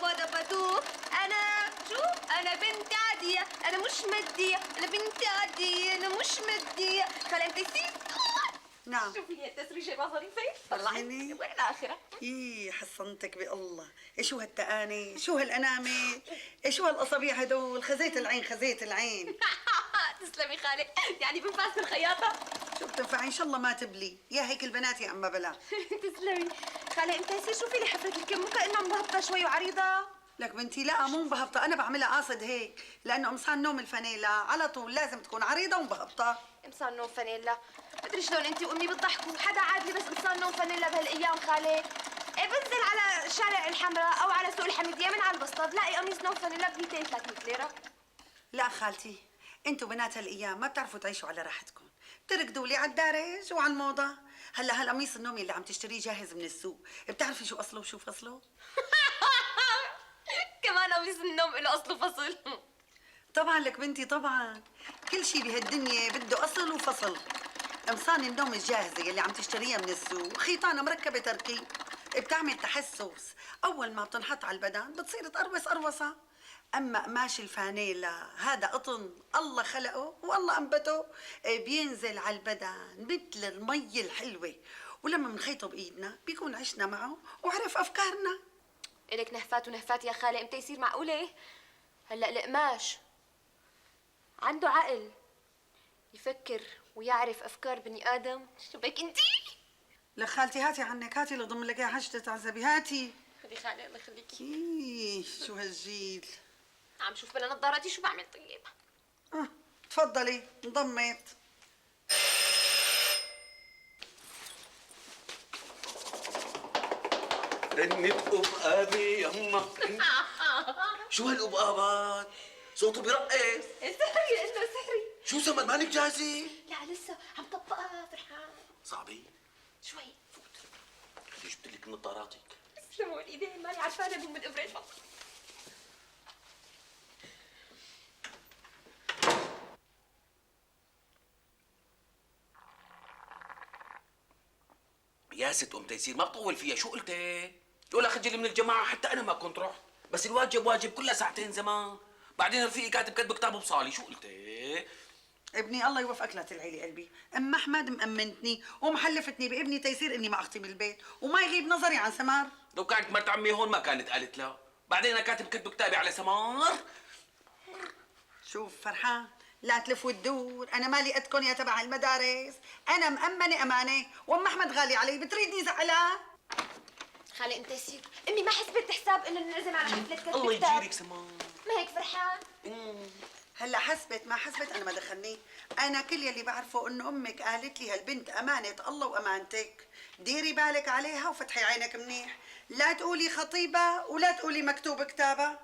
دبا دبا دو. انا شو؟ انا بنت عادية، انا مش مادية، انا بنت عادية، انا مش مادية. خالي ام تيسير. نعم. شوفي لي التسريجة ما ظريفة. طلعيني. وين الآخرة؟ حصنتك بالله. شو هالتآني، شو هالأنامل، شو هالأصابيع هدول، خزيت العين خزيت العين. تسلمي خالي، يعني بنفاس الخياطة. شو بتنفع ان شاء الله ما تبلي، يا هيك البنات يا اما بلا. تسلمي خالي ام تيسير. شوفي لي حفرة الكم، مو كأنها مبهبطة شوي وعريضة. لك بنتي لا مو مبهبطة، أنا بعملها قاصد هيك، لأنه قمصان نوم الفانيلا على طول لازم تكون عريضة ومبهبطة. قمصان نوم فانيلا؟ مدري شلون انتي وامي بتضحكوا، حدا عاد لبس قمصان نوم فانيلا بهالايام خالي؟ ايه بنزل على شارع الحمراء او على سوق الحميدية من على البسطة بلاقي قميص نوم فانيلا ب 200 300 ليرة. لا خالتي، انتوا بنات هالايام ما بتعرفوا تعيشوا على راحتكم، بتركضوا لي على الدارج وعلى الموضة. هلا هالقميص النومي اللي عم تشتريه جاهز من السوق، بتعرفي شو اصله وشو فصله؟ كمان قميص النوم له اصل وفصل. طبعا لك بنتي طبعا، كل شيء بهالدنيا بده اصل وفصل. قمصان النوم الجاهزة اللي عم تشتريها من السوق خيطانة مركبة تركيب، بتعمل تحسس، أول ما بتنحط على البدن بتصير تقروص قروصة. أما قماش الفانيلا هذا قطن الله خلقه والله أنبته، بينزل على البدن مثل المي الحلوة، ولما بنخيطه بإيدنا بيكون عشنا معه وعرف أفكارنا. إلك نهفات ونهفات يا خالي، امتى يصير معقولة؟ هلا القماش عنده عقل يفكر ويعرف افكار بني ادم. شو بك انتي؟ لك خالتي هاتي عنك، هاتي لضم لك يا حشتة تعذبي، هاتي. خلي خالي الله يخليكي. شو هالجيل. عم شوف بلا نظاراتي شو بعمل طيب. تفضلي انضمت. رنت أبقابي يما. شو هالأبقابات؟ صوته بيرقص. سحري انه سحري. شو سمر مانك جاهزة؟ لا لسه عم طبقها فرحان. صعبة؟ شوي فوت. خلي جبت لك نظاراتك. تسلموا الايدين، ماني عرفانه بهم الابره فقط. يا ست ام تيسير ما بطول فيها، شو قلتي؟ لولا خجلي من الجماعة حتى أنا ما كنت رحت، بس الواجب واجب كلها ساعتين زمان، بعدين رفيقي كاتب كتب كتابه بصالي، شو قلتي؟ ابني الله يوفقك لا تلعي قلبي، ام احمد مأمنتني ومحلفتني بابني تيسير اني ما اختي بالبيت وما يغيب نظري عن سمار. لو كانت مرت عمي هون ما كانت قالت لا، بعدين أنا كاتب كتب كتابي على سمار. شوف فرحان، لا تلف وتدور، انا مالي قدكم يا تبع المدارس، انا مأمنه امانه، وام احمد غالي علي، بتريدني زعلها؟ خالي انت يصير امي ما حسبت حساب انه ننعزم على حفله كتب الله كتاب. يجيرك سمار. ما هيك فرحان؟ هلا حسبت ما حسبت انا ما دخلني، انا كل يلي بعرفه انه امك قالت لي هالبنت امانه الله وامانتك، ديري بالك عليها وفتحي عينك منيح، لا تقولي خطيبه ولا تقولي مكتوب كتابه.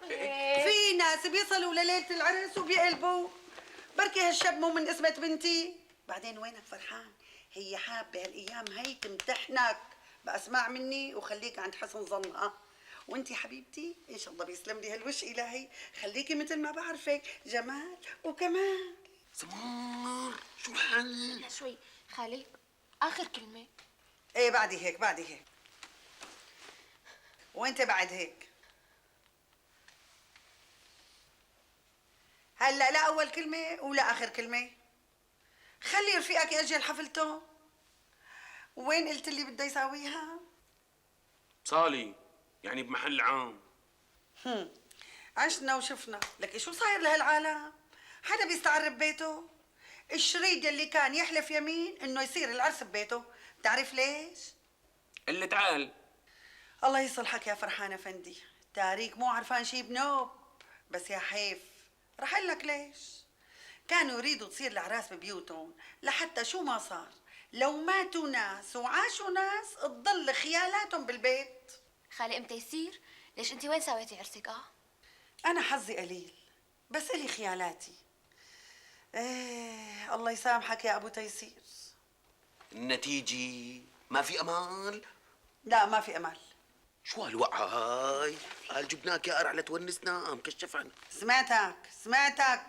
في ناس بيصلوا لليله العرس وبيقلبوا، بركي هالشاب مو من اسمة بنتي. بعدين وينك فرحان، هي حابه هالايام هي تمتحنك، بقى اسمع مني وخليك عند حسن ظنها. وانتي حبيبتي ان شاء الله بيسلم لي هالوش الهي، خليكي مثل ما بعرفك جمال وكمال. سمار شو الحل؟ لا شوي خالي، اخر كلمه. ايه بعدي هيك بعدي هيك. وانت بعد هيك. هلا لا اول كلمه ولا اخر كلمه، خلي رفيقك ياجل حفلته. وين قلت لي بده يساويها؟ صالي يعني بمحل عام. عشنا وشفنا، لك شو صاير لهالعالم؟ حدا بيستعر ببيته؟ الشريد يلي كان يحلف يمين انه يصير العرس ببيته، بتعرف ليش؟ اللي تعال. الله يصلحك يا فرحان افندي، تاريك مو عرفان شي بنوب، بس يا حيف رح اقول لك ليش. كانوا يريدوا تصير الاعراس ببيوتهم لحتى شو ما صار، لو ماتوا ناس وعاشوا ناس تضل خيالاتهم بالبيت. خالي امتى يصير؟ ليش انت وين سويتي عرسك؟ انا حظي قليل بس الي خيالاتي. ايه الله يسامحك يا ابو تيسير. النتيجة ما في أمل؟ لا ما في امل. شو هالوقعة هاي؟ قال جبناك يا قرع لتونسنا، مكشف عنك. سمعتك.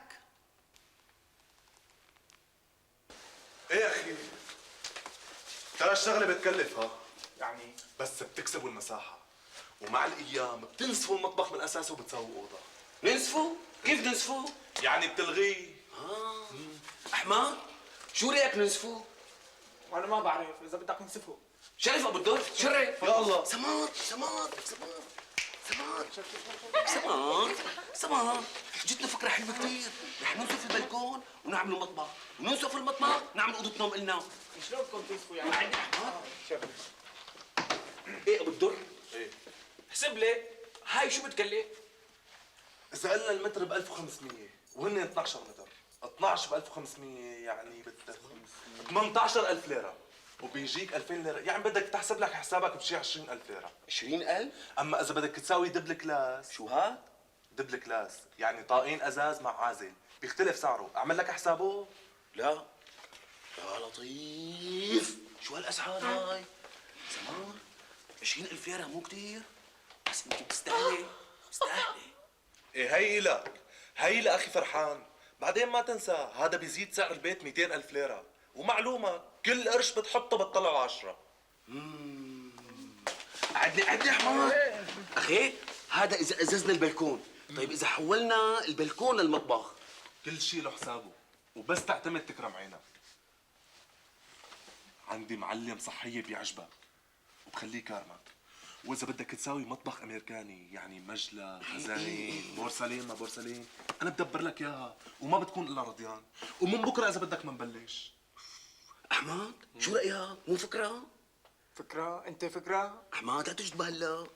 ايه يا اخي، ترى الشغله بتكلف ها، يعني بس بتكسبوا المساحه، ومع الايام بتنسفوا المطبخ من اساسه وبتسووا اوضه. ننسفه؟ كيف ننسفه؟ يعني بتلغيه. احمد شو رايك ننسفه؟ وانا ما بعرف اذا بدك نسفه. شرف ابو الدر شرف. يا الله. سمار سمار سمار سمار سمار سمار، جتنا فكره حلوه كثير. رح ننسف البلكون ونعمل مطبخ، وننسف المطبخ نعمل اوضه نوم النا. شلون بدكم تنسفوا يعني؟ ما عندي احمد. شوف ايه ابو الدر؟ ايه؟ حسب لي هاي شو بتكلف؟ اذا قلنا المتر ب 1500 وهن 12 متر، 12 ب 1500 يعني بدك 18000 ليره، وبيجيك 2000 ليره، يعني بدك تحسب لك حسابك بشي 20000 ليره. 20,000؟ اما اذا بدك تساوي دبل كلاس. شو هاد؟ دبل كلاس يعني طاقين ازاز مع عازل، بيختلف سعره. اعمل لك حسابه؟ لا يا لطيف، شو هالاسعار هاي؟ سمار 20,000 ليره مو كثير، بس انت بتستاهلي بتستاهلي. ايه هي لك، هي لاخي فرحان. بعدين ما تنسى هذا بيزيد سعر البيت 200,000 ليره، ومعلومه كل قرش بتحطه بتطلعه 10. عدني حمار. اخي هذا اذا اززنا البلكون، طيب اذا حولنا البلكون للمطبخ؟ كل شيء له حسابه، وبس تعتمد تكرم عينك. عندي معلم صحيه بيعجبك وبخليه كارمك. واذا بدك تساوي مطبخ امريكاني يعني مجلة، خزاين، بورسلين ما بورسلين، انا بدبر لك اياها وما بتكون الا رضيان. ومن بكره اذا بدك منبلش. احمد شو رايك؟ مو فكره؟ فكره؟ انت فكره؟ احمد لا تجد بهلا.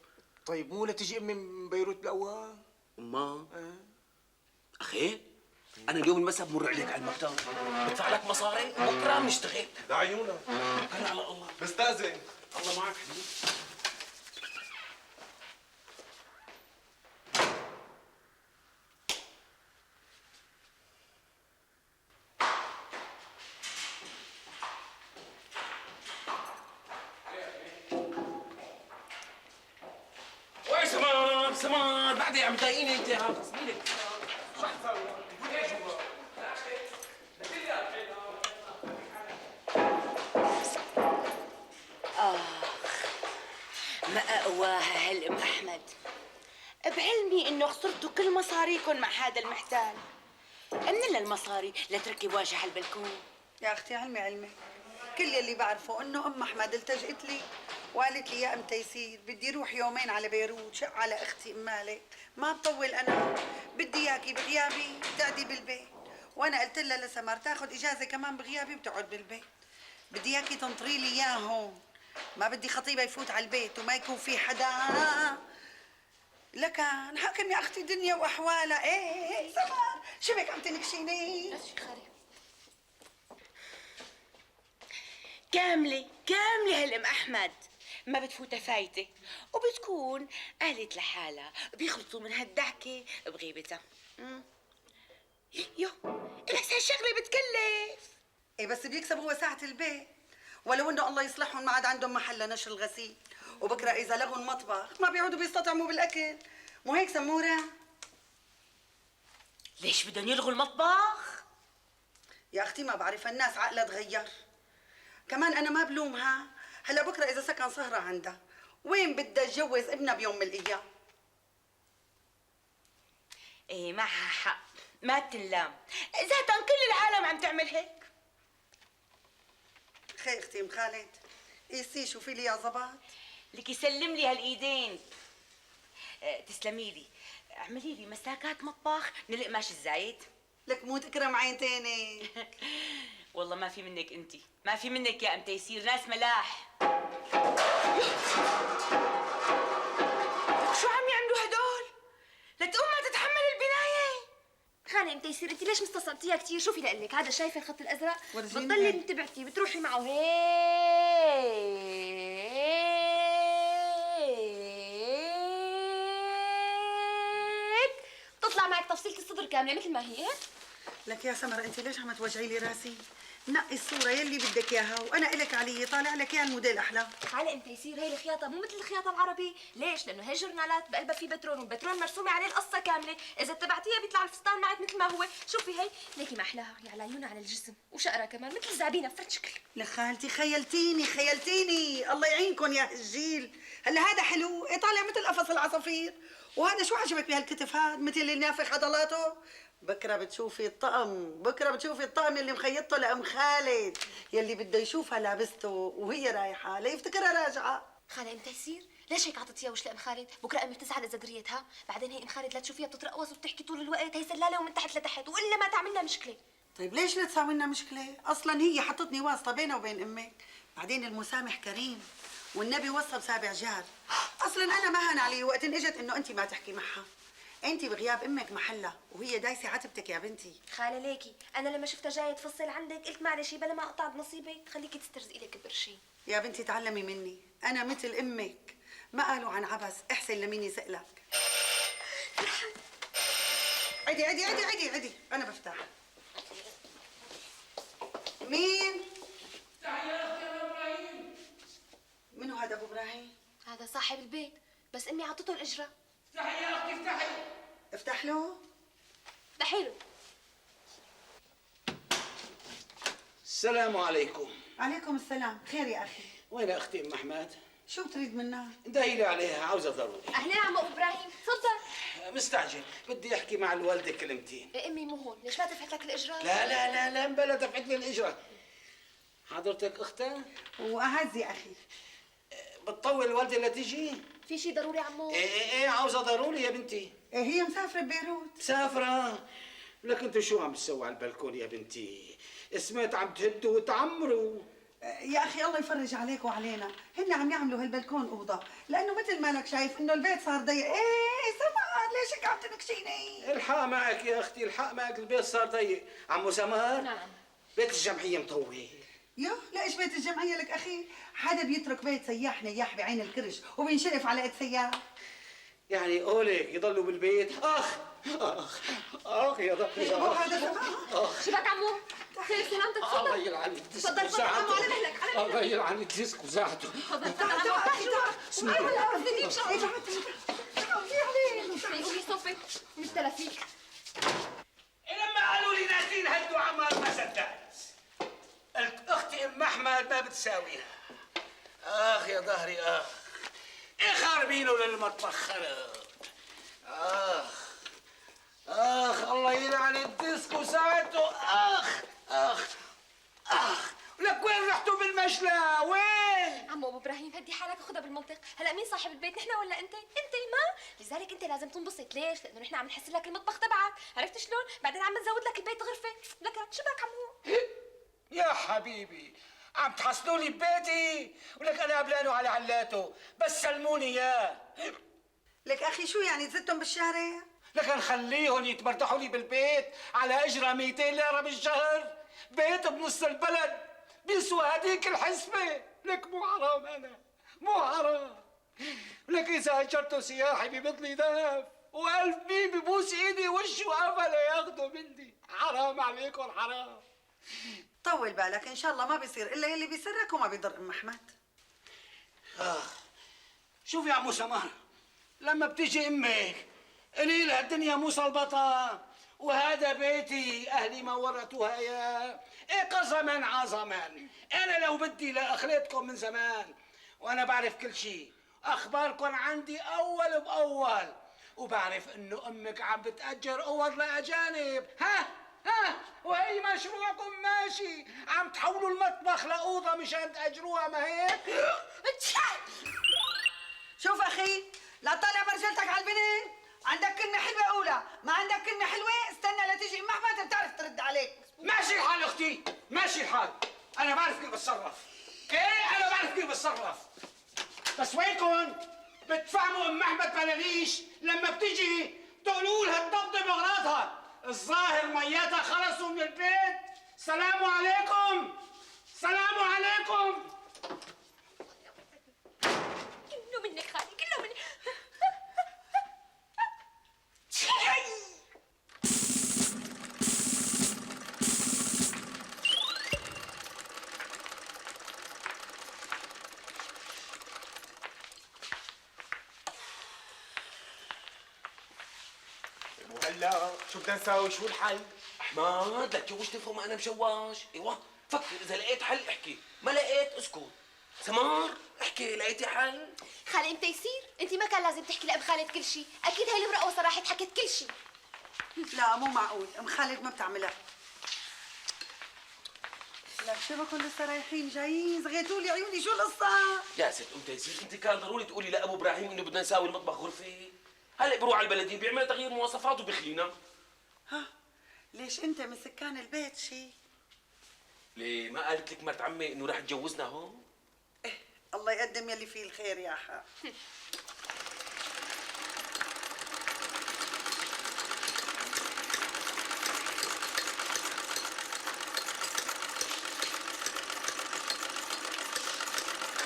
طيب مو لتجي امي من بيروت بالاول؟ ما اخي انا اليوم المساء بمر عليك على المكتب، بدفع لك مصاري بكره بنشتغل. لعيونك. توكل على الله. بستأذن. الله معك حبيبي. وين سمار سمار، بعدين عم تضايقيني انت. ها تسميلك شو حتساوي؟ ما أقواها هالأم أحمد. بعلمي إنه خسرتوا كل مصاريكم مع هذا المحتال. من المصاري لتركب واجهة البلكون. يا اختي علمي علمي، كل يلي بعرفه انه ام احمد التجئت لي وقالت لي يا ام تيسير بدي روح يومين على بيروت شق على اختي ام مالك، ما بطول انا، بدي اياكي بغيابي تقعدي بالبيت. وانا قلت لها لسمر تاخذ اجازه كمان بغيابي وتقعد بالبيت. بدي اياكي تنطري لي اياه هون، ما بدي خطيبه يفوت على البيت وما يكون في حدا. لكن حاكم يا اختي دنيا واحوالها. ايه سمر شو بك عم تنكشيني؟ كاملة هالأم أحمد ما بتفوتها فايتة، وبتكون قالت لحالها بيخلصوا من هالدعكة بغيبتها. يو بس هالشغلة بتكلف. ايه بس بيكسب هو ساعة البيت، ولو انه الله يصلحهم ما عاد عندهم محل لنشر الغسيل، وبكره اذا لغوا المطبخ ما بيعودوا بيستطعموا بالاكل، مو هيك سمورة؟ ليش بدهم يلغوا المطبخ؟ يا اختي ما بعرف الناس عقلها تغير. كمان انا ما بلومها، هلا بكره اذا سكن سهرة عندها وين بدها تجوز ابنها بيوم من الايام؟ ايه معها حق، ما تنلام، ذاتا كل العالم عم تعمل هيك. خي اختي ام خالد، قيسي شوفي لي يا زبط. لك يسلم لي هالايدين. تسلمي لي، اعملي لي مساكات مطبخ من القماش الزايد. لك مو تكرم عين تاني. والله ما في منك انت، ما في منك يا ام تيسير، ناس ملاح. شو عم يعملوا هدول؟ لتقوم ما تتحمل البنايه. خانة ام تيسير انت ليش مستصعبتيها كثير؟ شوفي لقلك هذا شايفه الخط الازرق؟ ورجيني بتضلي هيك. انتبهتي بتروحي معه هيك تطلع معك تفصيلة الصدر كاملة مثل ما هي. لك يا سمر انت ليش عم توجعي لي راسي؟ نقي الصورة يلي بدك اياها وانا الك علي طالع لك اياها الموديل احلى. خالي انت يصير هي الخياطه مو مثل الخياطه العربي، ليش؟ لانه هي جورنالات بقلبها في بترول، والبترول مرسومه عليه القصه كامله، اذا اتبعتيها بيطلع الفستان معك مثل ما هو. شوفي هي ليكي ما احلاها، يا على عيونها على الجسم وشقرها كمان مثل زعبينه فرد شكل. لك خالتي خيلتيني الله يعينكم يا الجيل. هلا هذا حلو طالع مثل قفص العصافير، وهذا شو عجبك بهالكتف هاد مثل اللي نافخ عضلاته. بكره بتشوفي الطقم اللي مخيطته لام خالد يلي بده يشوفها لابسته وهي رايحه ليفتكرها راجعه. خالي انت يصير ليش هيك عطيتيها وش لام خالد؟ بكره امي بتزعل اذا دريتها، بعدين هي ام خالد لا تشوفيها بتترقص وبتحكي طول الوقت، هي سلاله ومن تحت لتحت، والا ما تعملنا مشكله. طيب ليش لا تساوي لنا مشكله؟ اصلا هي حطتني واسطه بينها وبين امك، بعدين المسامح كريم والنبي وصى بسابع جار. اصلا انا ما هان علي وقت إن اجت انه انت ما تحكي معها، انت بغياب امك محلها وهي دايسه عتبتك يا بنتي. خاله ليكي انا لما شفتها جايه تفصل عندك قلت معلش بلا ما اقطع بنصيبك خليكي تسترزقي لك بقرشين. يا بنتي تعلمي مني، انا مثل امك، ما قالوا عن عبس احسن لمين يسألك. عدي انا بفتح. مين؟ افتحي يا اختي يا ابراهيم. منو هذا ابو ابراهيم؟ هذا صاحب البيت، بس امي عطته الاجره. افتحي يا اختي افتحي. افتح له. ده حلو. السلام عليكم. عليكم السلام، خير يا اخي. وين اختي ام احمد؟ شو بتريد منها؟ اندهي لي عليها عاوزه ضروري. اهلين عمو ابراهيم، تفضل. مستعجل بدي احكي مع الوالده كلمتين. يا امي مو هون، ليش ما دفعت لك الاجره؟ لا بلا دفعت لي الاجره. حضرتك اختها؟ واعز يا اخي. بتطول الوالده لتيجي؟ في شيء ضروري عمو؟ ايه عاوزه ضروري يا بنتي. هي مسافره ببيروت. مسافره؟ لك انتوا شو عم تسووا على البلكون يا بنتي؟ سمعت عم تهدوا وتعمروا. يا اخي الله يفرج عليك وعلينا، هن عم يعملوا هالبلكون اوضه لانه مثل ما لك شايف انه البيت صار ضيق. سمر ليش هيك عم تنكشيني؟ الحق معك يا اختي، الحق معك، البيت صار ضيق. عمو سمر؟ نعم. بيت الجمعيه مطول. ليش بيت الجمعيه لك اخي؟ حدا بيترك بيت سياح نياح بعين الكرش وبينشرف على قد سياح؟ يعني قولك يضلوا بالبيت؟ اخ يا ضهري شو بك عمو؟ خير سلامتك الله تفضل. يلعن الديسك تفضل تفضل عمو وساعته. على مهلك على مهلك. الله يلعن الديسك وساعته. تفضل تفضل عمو ارتاح شو بك؟ ايوه لا بدي اجيب شغله. قومي صوفي مشترى فيك. لما قالوا لي نازلين هدوا عمار ما صدقت. قلت اختي ام احمد ما بتساويها. اخ يا ظهري ايه خاربينه للمطبخ خرب. اخ الله يلعن الديسك وساعته. اخ لك وين رحتوا بالمشلى؟ وين؟ عمو ابو ابراهيم هدي حالك وخدها بالمنطق، هلا مين صاحب البيت نحن ولا انت؟ انت ما لذلك انت لازم تنبسط، ليش؟ لانه نحن عم نحسن لك المطبخ تبعك، عرفت شلون؟ بعدين عم نزود لك البيت غرفه، لك شو بك عمو؟ يا حبيبي عم تحصلوا لي ببيتي ولك انا قبلانه على علاته، بس سلموني اياه. لك اخي شو يعني زدتهم بالشارع؟ لك نخليهم يتمرتحوا لي بالبيت على اجره 200 ليره بالشهر؟ بيت بنص البلد بيسوى هديك الحسبه. لك مو حرام انا؟ مو حرام؟ لك اذا اجرته سياحي ببطلي دهب والف مين ببوس ايدي وشي وقفله ياخذوا مني. حرام عليكم حرام. طول بالك ان شاء الله ما بيصير الا يلي بيسرك وما بيضر ام احمد. شوف يا عمو سمر، لما بتيجي امك قولي لها الدنيا مو صلبطه وهذا بيتي اهلي ما ورثوها اياه. ايه قسما عظما انا لو بدي لاخليتكم من زمان، وانا بعرف كل شيء. اخباركم عندي اول باول، وبعرف انه امك عم بتاجر اوض لاجانب. ها وهي مشروعكم ماشي، عم تحولوا المطبخ لاوضه مشان تاجروها، ما هيك؟ شوف اخي لا تطلع برجلتك على البنت، عندك كلمة حلوة قولها، ما عندك كلمة حلوة استنى لتيجي ام احمد بتعرف ترد عليك. ماشي الحال اختي، ماشي الحال، انا بعرف كيف بتصرف. انا بعرف كيف بتصرف، بس وينكم بتفهموا ام احمد بلاليش لما بتيجي تقولوا لها تضبط بغراضها؟ الظاهر مياتها خلصوا من البيت. سلام عليكم، سلام عليكم. كله منك خالي، كله منك. لا شو بدنا نساوي؟ شو الحل؟ احمد لك تشوش تفهم انا مشواش. ايوه فكر، اذا لقيت حل احكي، ما لقيت اسكت. سمار احكي، لقيتي حل؟ خالي ام تيسير، انت ما كان لازم تحكي لأم خالد كل شيء، اكيد هاي المرأة راحت حكت كل شيء. لا مو معقول، ام خالد ما بتعملها. لك شو بكون لسه رايحين جايين؟ زغيتوا لي عيوني، شو القصة؟ يا ست ام تيسير، انت كان ضروري تقولي لابو ابراهيم انه بدنا نساوي المطبخ غرفه. هلا بروح على البلديه بيعمل تغيير مواصفات وبخلينا. ها ليش انت من سكان البيت شي؟ ليه ما قالت لك مرت عمي انه رح تجوزنا هون؟ إيه الله يقدم يلي فيه الخير يا حق.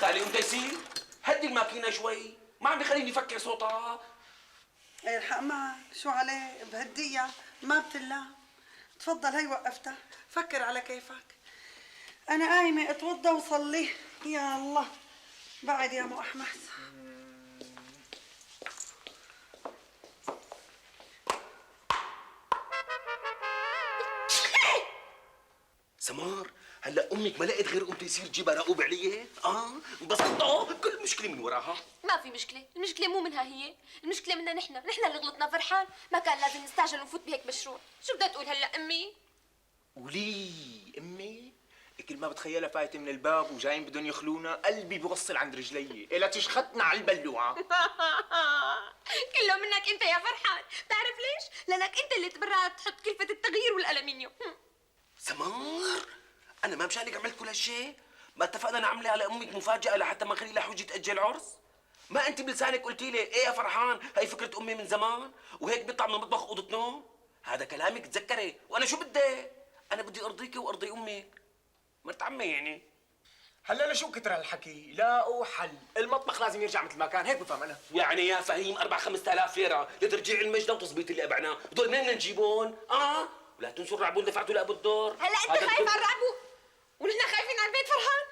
خالي ام تيسير هدي الماكينه شوي، ما عم بخليني افكر صوتها. إيه الحق معك، شو عليه بهدية ما بتلام. تفضل هي وقفتها، فكر على كيفك. أنا قايمة أتوضى وصلي. يا الله بعد يا أمو أحمد. سمار هلا امك ما لقيت غير ام تيسير تجيبها رقوب علي؟ بس كل مشكله من وراها. ما في مشكلة، المشكلة مو منها هي، المشكلة منا نحن اللي غلطنا. فرحان ما كان لازم نستعجل ونفوت بهيك مشروع. شو بدها تقول هلا أمي؟ ولي امي كل ما بتخيلها فايته من الباب وجايين بدهم يخلونا قلبي بوصل عند رجلي. إلا تشختنا على البلوعه. كله منك انت يا فرحان. بتعرف ليش؟ لانك انت اللي تبرعت تحط كلفة التغيير والألمنيوم. سمار انا ما مشانك عملت كل هالشيء؟ ما اتفقنا نعملها على امك مفاجاه لحتى ما نخلي لها حجه تاجل العرس؟ ما انت بلسانك قلتي لي ايه يا فرحان هي فكره امي من زمان وهيك بيطلع من المطبخ اوضه نوم؟ هذا كلامك تذكري. وانا شو بدي؟ انا بدي ارضيكي وارضي امك، مرت عمي يعني. هلا لشو كتر هالحكي؟ لاقوا حل، المطبخ لازم يرجع مثل ما كان، هيك بفهم انا. يعني يا فهيم 4-5 آلاف ليره لترجيع المجد وتظبيط اللي ابعناه، هدول منين بدنا نجيبهم؟ ولا تنسوا الرعبون دفعتوا لابو الدور. هلا انت خايف على الرعبو ونحن خايفين على البيت فرحان.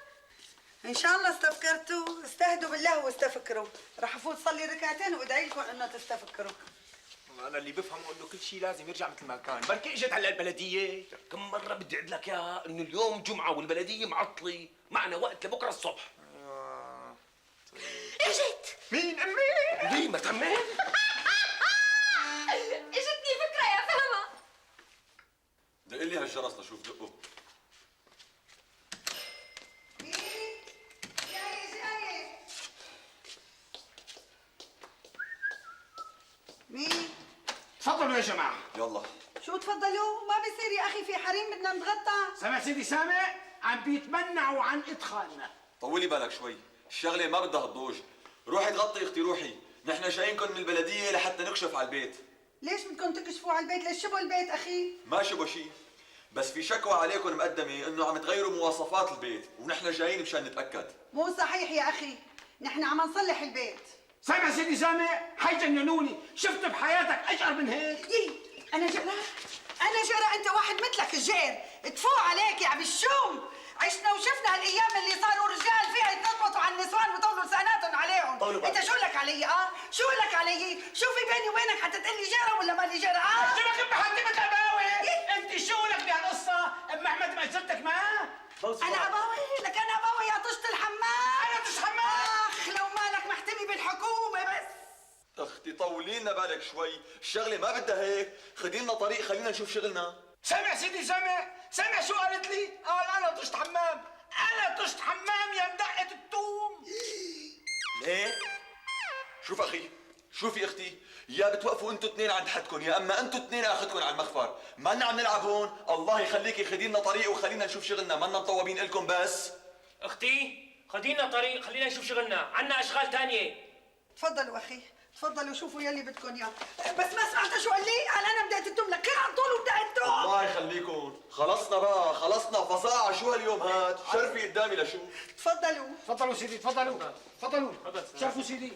إن شاء الله استفكرتوا، استهدوا بالله واستفكروا. رح أفوت صلي ركعتين وأدعي لكم إنه تستفكروا. والله انا اللي بفهمه انه كل شيء لازم يرجع مثل ما كان، بركي اجت على البلديه. كم مرة بدي أعد لك يا إنه اليوم جمعة والبلدية معطلة، معنا وقت لبكرة الصبح. اجت مين امي؟ ليه ما تعمل؟ اجتني فكرة يا فهمة. دق لي هالجرس لشوف دقه. مين؟ تفضلوا يا جماعة. يلا شو تفضلوا؟ ما بصير يا أخي، في حريم بدنا نتغطى. سامع سيدي سامع؟ عم بيتمنعوا عن إدخالنا. طولي بالك شوي، الشغلة ما بدها الضوج. روحي تغطي اختي روحي، نحن جايينكم من البلدية لحتى نكشف على البيت. ليش بدكم تكشفوا على البيت؟ ليش شبوا البيت أخي؟ ما شبه شي، بس في شكوى عليكم مقدمة انه عم تغيروا مواصفات البيت، ونحن جايين مشان نتأكد. مو صحيح يا أخي، نحن عم نصلح البيت. سامع سيدي سامع؟ حيجننوني، شفت بحياتك أجر من هيك؟ أنا جرى؟ أنا جرى؟ أنت واحد مثلك الجير، تفوق عليك يا عم الشوم. عشنا وشفنا هالأيام اللي صاروا رجال فيها يتنططوا على النسوان ويطولوا لساناتهم عليهم. أنت شو لك علي؟ شو لك علي؟ شو في بيني وبينك حتى تقول لي جرى ولا ما لي جرى؟ شبك بحكمة أباوي؟ أنت شو لك بهالقصة؟ أم أحمد ما زرتك معاه؟ أنا أباوي؟ لك أنا أباوي يا طشت الحمام. أنا طشت حمام؟ أخ لو مالك محتمي بالحكومة بس. اختي طولي لنا بالك شوي، الشغلة ما بدها هيك، خدي لنا طريق خلينا نشوف شغلنا. سامع سيدي سامع؟ سامع شو قالت لي؟ قال أنا طشت حمام، أنا طشت حمام يا مدقة التوم. ليه؟ شوف اخي، شوفي اختي، يا بتوقفوا انتوا اثنين عند حدكم، يا اما انتوا اثنين اخذكم على المخفر، ما لنا عم نلعب هون، الله يخليكي خدي لنا طريق وخلينا نشوف شغلنا، ما لنا مطوبين لكم بس. اختي خدينا طريق خلينا نشوف شغلنا، عنا اشغال تانية. تفضلوا اخي، تفضلوا شوفوا يلي بدكم اياه. بس ما سمعت شو قال لي؟ قال انا بدأت التوم. لك كل عم طول وبدأت التوم. الله يخليكم، خلصنا بقى، خلصنا فصاعة. شو هاليوم هاد؟ شرفي قدامي لشو؟ تفضلوا. تفضلوا سيدي تفضلوا تفضلوا. شرفوا سيدي.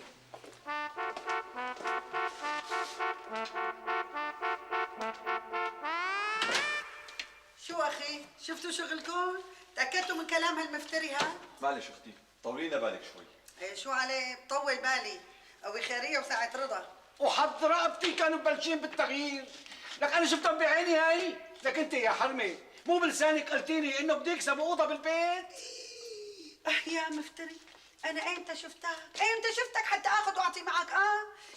شو اخي؟ شفتوا شغلكم؟ تأكدتوا من كلام هالمفتري هاد؟ معلش اختي، طولي لنا بالك شوي. ايه شو عليه؟ بطول بالي. قوي خيرية وساعة رضا. وحظ رقبتي كانوا مبلشين بالتغيير. لك انا شفتهم بعيني هاي. لك انت يا حرمه مو بلسانك قلتي لي انه بدي اكسب اوضه بالبيت؟ يا مفتري، انا ايمتى شفتك حتى اخذ واعطي معك؟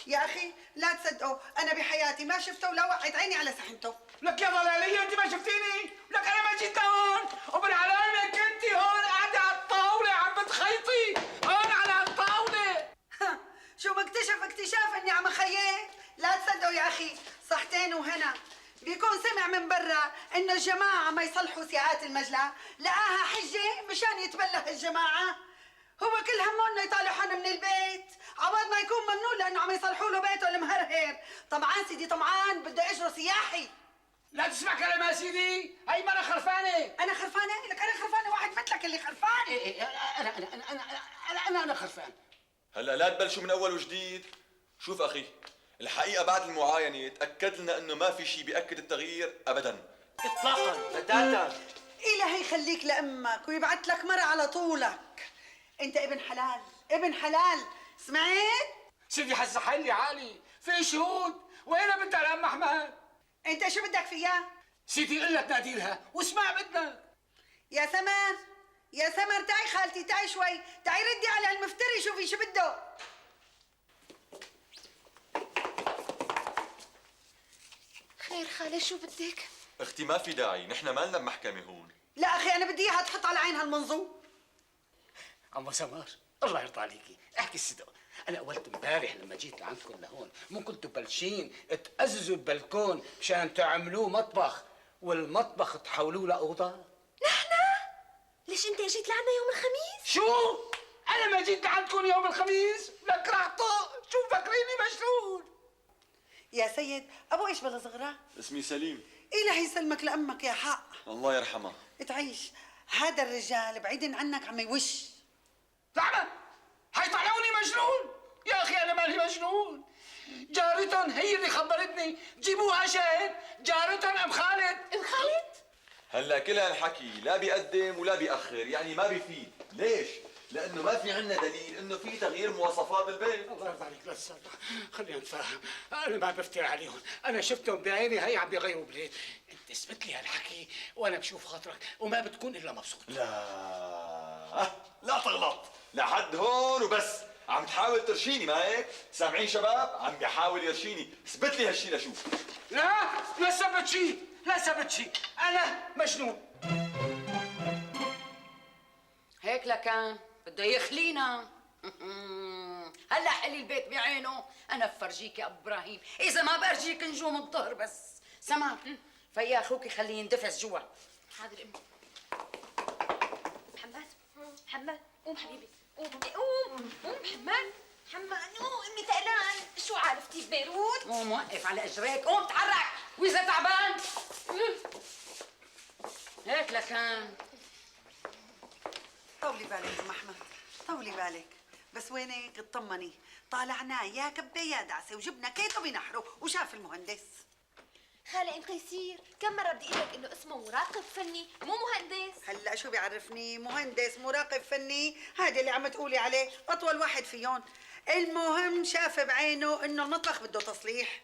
يا اخي لا تصدقوا، انا بحياتي ما شفته ولا وقعت عيني على سحنته. لك يا ضلاليه انت ما شفتيني؟ لك انا ما جيت هون، وبالعلامه كنت هون قاعده على الطاوله عم بتخيطي هون على الطاوله. شو بكتشف اكتشاف اني عم اخيط؟ لا تصدقوا يا اخي، صحتين وهنا. بيكون سمع من برا انه الجماعه ما يصلحوا سياقات المجلى، لقاها حجه مشان يتبله الجماعه. هو كل همه انه يطالعون من البيت، عوض ما يكون ممنون لانه عم يصلحوا له بيته المهرهر. طمعان سيدي طمعان، بده اجره سياحي. لا تسمع كلام يا سيدي، هي ما انا خرفانه. انا خرفانه؟ لك انا خرفانه واحد مثلك اللي خرفان. إيه انا خرفان. هلا لا تبلشوا من اول وجديد. شوف اخي، الحقيقه بعد المعاينه تاكد لنا انه ما في شيء بياكد التغيير ابدا. اطلاقا بتاتا. إلهي يخليك لأمك ويبعت لك مرة على طولك. أنت ابن حلال، ابن حلال، سمعت؟ سيدي حس حلي عالي، في شهود، وين بنت العم احمد؟ أنت شو بدك فيها؟ سيدي قلت نادي لها واسمع بدك. يا سمر، يا سمر تعي خالتي، تعي شوي، تعي ردي على المفتري شوفي شو بده. خير خالي شو بدك؟ اختي ما في داعي، نحن ما لنا بمحكمه هون. لا أخي أنا بدي إياها تحط على عينها المنظور. عم سمر الله يرضى عليكي، احكي الصدق. انا قولت امبارح لما جيت لعندكم لهون مو كنتوا بلشين تأززوا البلكون مشان تعملوه مطبخ، والمطبخ تحولوه لاوضه؟ نحن؟ ليش انت جيت لعنا يوم الخميس؟ شو؟ انا ما جيت لعندكم يوم الخميس؟ لك راح طق، شو فاكريني مجنون؟ يا سيد أبو إيش بلا صغرى؟ اسمي سليم. إلهي يسلمك لأمك يا حق. الله يرحمها. تعيش. هذا الرجال بعيد عنك عم يوش. زعما حيطلعوني مجنون؟ يا اخي انا مالي مجنون، جارتهم هي اللي خبرتني جيبوها شاهد، جارتهم ام خالد. ام خالد؟ هلا كل هالحكي لا بيقدم ولا بيأخر، يعني ما بيفيد. ليش؟ لانه ما في عندنا دليل انه في تغيير مواصفات بالبيت. الله يرضى عليك لا تصدق، خلينا نتفاهم، انا ما بفتري عليهم، انا شفتهم بعيني هي عم بيغيروا بليت، انت اثبت لي هالحكي وانا بشوف خاطرك وما بتكون الا مبسوط. لا تغلط، لحد هون وبس. عم تحاول ترشيني ما هيك؟ سامعين شباب؟ عم بيحاول يرشيني، اثبت لي هالشي لشوف. لا ثبت شيء، لا ثبت شيء، انا مجنون. هيك لكان بده يخلينا. هلا حلي البيت بعينه. انا بفرجيك يا ابو ابراهيم، اذا ما برجيك نجوم الظهر بس. سمع فيا اخوك خليه يندفس جوا. حاضر امي. محمد قوم حبيبي، قوم محمد. قوم امي تقلان. شو عرفتي ببيروت؟ قوم وقف على اجريك، قوم تحرك، واذا تعبان هيك لكان. طولي بالك ام احمد، طولي بالك، بس وينك اطمني، طالعناه يا كبه يا دعسه وجبنا كيته بنحره وشاف المهندس. خالي ام قيصير، كم مرة بدي اقول لك انه اسمه مراقب فني مو مهندس؟ هلا شو بيعرفني مهندس مراقب فني؟ هذا اللي عم تقولي عليه اطول واحد فيهم. المهم شاف بعينه انه المطبخ بده تصليح.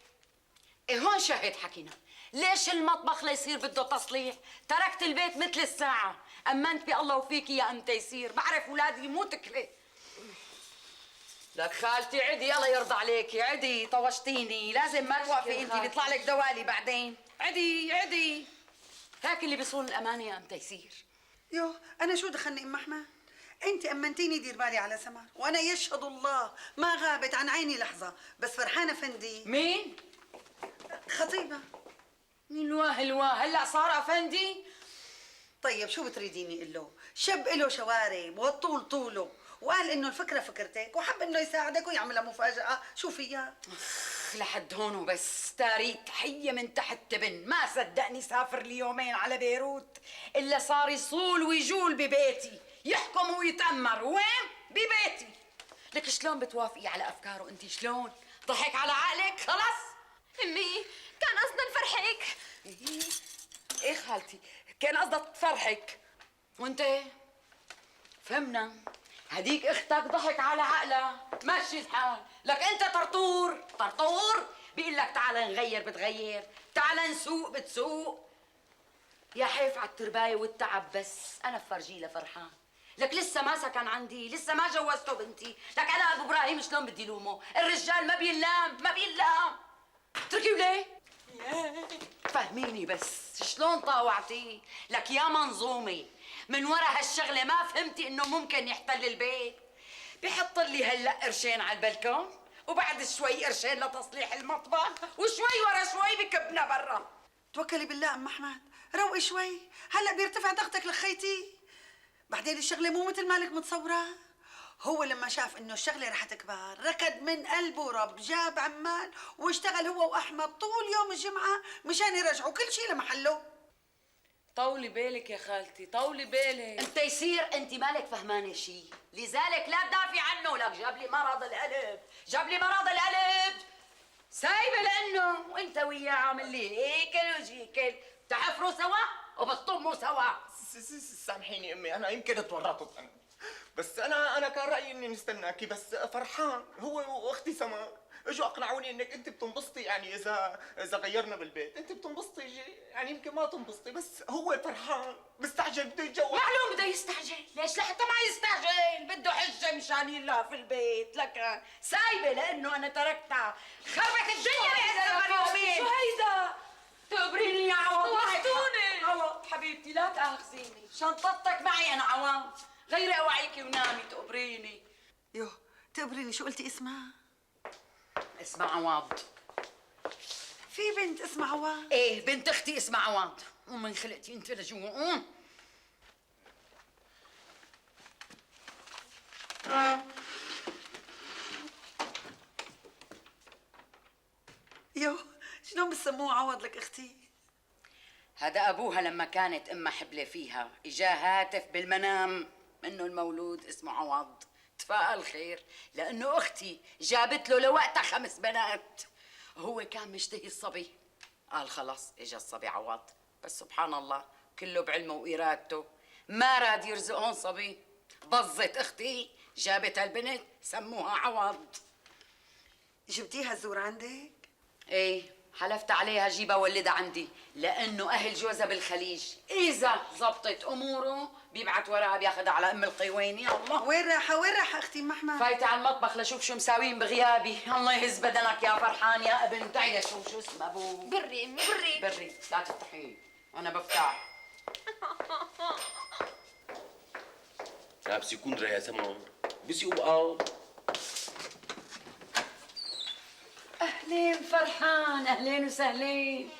إيه هون شاهد حكينا. ليش المطبخ ليصير بده تصليح؟ تركت البيت مثل الساعة، أمنت بالله وفيكي يا أم تيسير، بعرف أولادي مو تكلة. لك خالتي عدي الله يرضى عليكي، عدي طوشتيني، لازم ما توقفي أنت بيطلع لك دوالي بعدين، عدي هيك اللي بيصون الأمانة يا أم تيسير. يو انا شو دخلني ام احمد؟ انت امنتيني دير بالي على سمر، وانا يشهد الله ما غابت عن عيني لحظه، بس فرحان افندي. مين؟ خطيبه. الواه هلا صار أفندي؟ طيب شو بتريديني اقول له؟ شاب له شوارب والطول طوله، وقال انه الفكره فكرتك وحب انه يساعدك ويعملها مفاجاه، شو فيها؟ لحد هون وبس. تاريخ تحية من تحت تبن، ما صدقني سافر لي يومين على بيروت الا صار يصول ويجول ببيتي، يحكم ويتأمر. وين؟ ببيتي. لك شلون بتوافقي على افكاره انت؟ شلون؟ ضحك على عقلك خلص؟ امي كان قصدنا نفرحك. ايه خالتي كان قصدها تفرحك، وانت فهمنا. هديك اختك ضحك على عقلها، ماشي الحال. لك انت طرطور بيقول لك تعال نغير بتغير، تعال نسوق بتسوق. يا حيف على التربايه والتعب، بس انا بفرجيه لفرحان. لك لسه ما سكن عندي، لسه ما جوزته بنتي. لك انا ابو ابراهيم شلون بدي لومه؟ الرجال ما بينلام ما بينلام. تركي وليه؟ فهميني بس شلون طاوعتيه؟ لك يا منظومه من ورا هالشغله ما فهمتي انه ممكن يحتل البيت؟ بحط لي هلا قرشين على البلكون، وبعد شوي قرشين لتصليح المطبخ، وشوي ورا شوي بكبنا برا. توكلي بالله ام احمد، روقي شوي، هلا بيرتفع ضغطك لخيتي. بعدين الشغله مو مثل مالك متصوره. هو لما شاف انه الشغله رح تكبر ركض من قلبه رب، جاب عمال واشتغل هو واحمد طول يوم الجمعه مشان يرجعوا كل شيء لمحله. طولي بالك يا خالتي، طولي بالك. انت يصير انت مالك فهمانه شيء، لذلك لا تدافعي عنه. لك جاب لي مرض القلب، جاب لي مرض القلب. سايبه لانه وانت وياه عامل لي هيكل وجيكل، تحفروا سوا وبتطموا سوا. سامحيني امي، انا يمكن تورطت انا، بس انا كان رايي اني نستناكي. بس فرحان هو واختي سماء اجوا اقنعوني انك انت بتنبسطي، يعني اذا غيرنا بالبيت انت بتنبسطي، يعني يمكن ما تنبسطي، بس هو فرحان مستعجل بده يتجوز. معلوم بده يستعجل، ليش لحتى ما يستعجل؟ بده حجه مشان يلا في البيت. لك سايبه لانه انا تركتها خربت الدنيا بهالسفر يومين. شو هيدا؟ تقبريني يا عوض؟ وحشتوني. عوض حبيبتي لا تاخذيني، شنطتك معي انا عوض. غيري اوعيكي ونامي تقبريني. يوه تقبريني، شو قلتي اسمها؟ اسمها عوض. في بنت اسمها عوض؟ ايه بنت اختي اسمها عوض. ومن خلقتي انت لجوا. يوه شلون بسموها عوض لك اختي؟ هذا ابوها لما كانت امها حبلة فيها اجا هاتف بالمنام انه المولود اسمه عوض. تفائل خير لانه اختي جابت له لوقتها 5 بنات. هو كان مشتهي الصبي، قال خلص اجا الصبي عوض. بس سبحان الله كله بعلمه وإرادته، ما راد يرزقهم صبي. بظت اختي جابت البنت سموها عوض. جبتيها تزور عندك؟ ايه حلفت عليها جيبها ولدها عندي، لانه اهل جوزها بالخليج اذا زبطت اموره بيبعت وراها بياخذها على ام القيوين. يا الله وين رايحه اختي ام احمد؟ فايته على المطبخ لشوف شو مساوين بغيابي. الله يهز بدنك يا فرحان يا ابن. تعي لشوف شو اسمه ابوه. بري امي بري. بري لا تفتحيه انا بفتح. لابس يكون يا سمار بس يبقى. اهلين فرحان، اهلين وسهلين.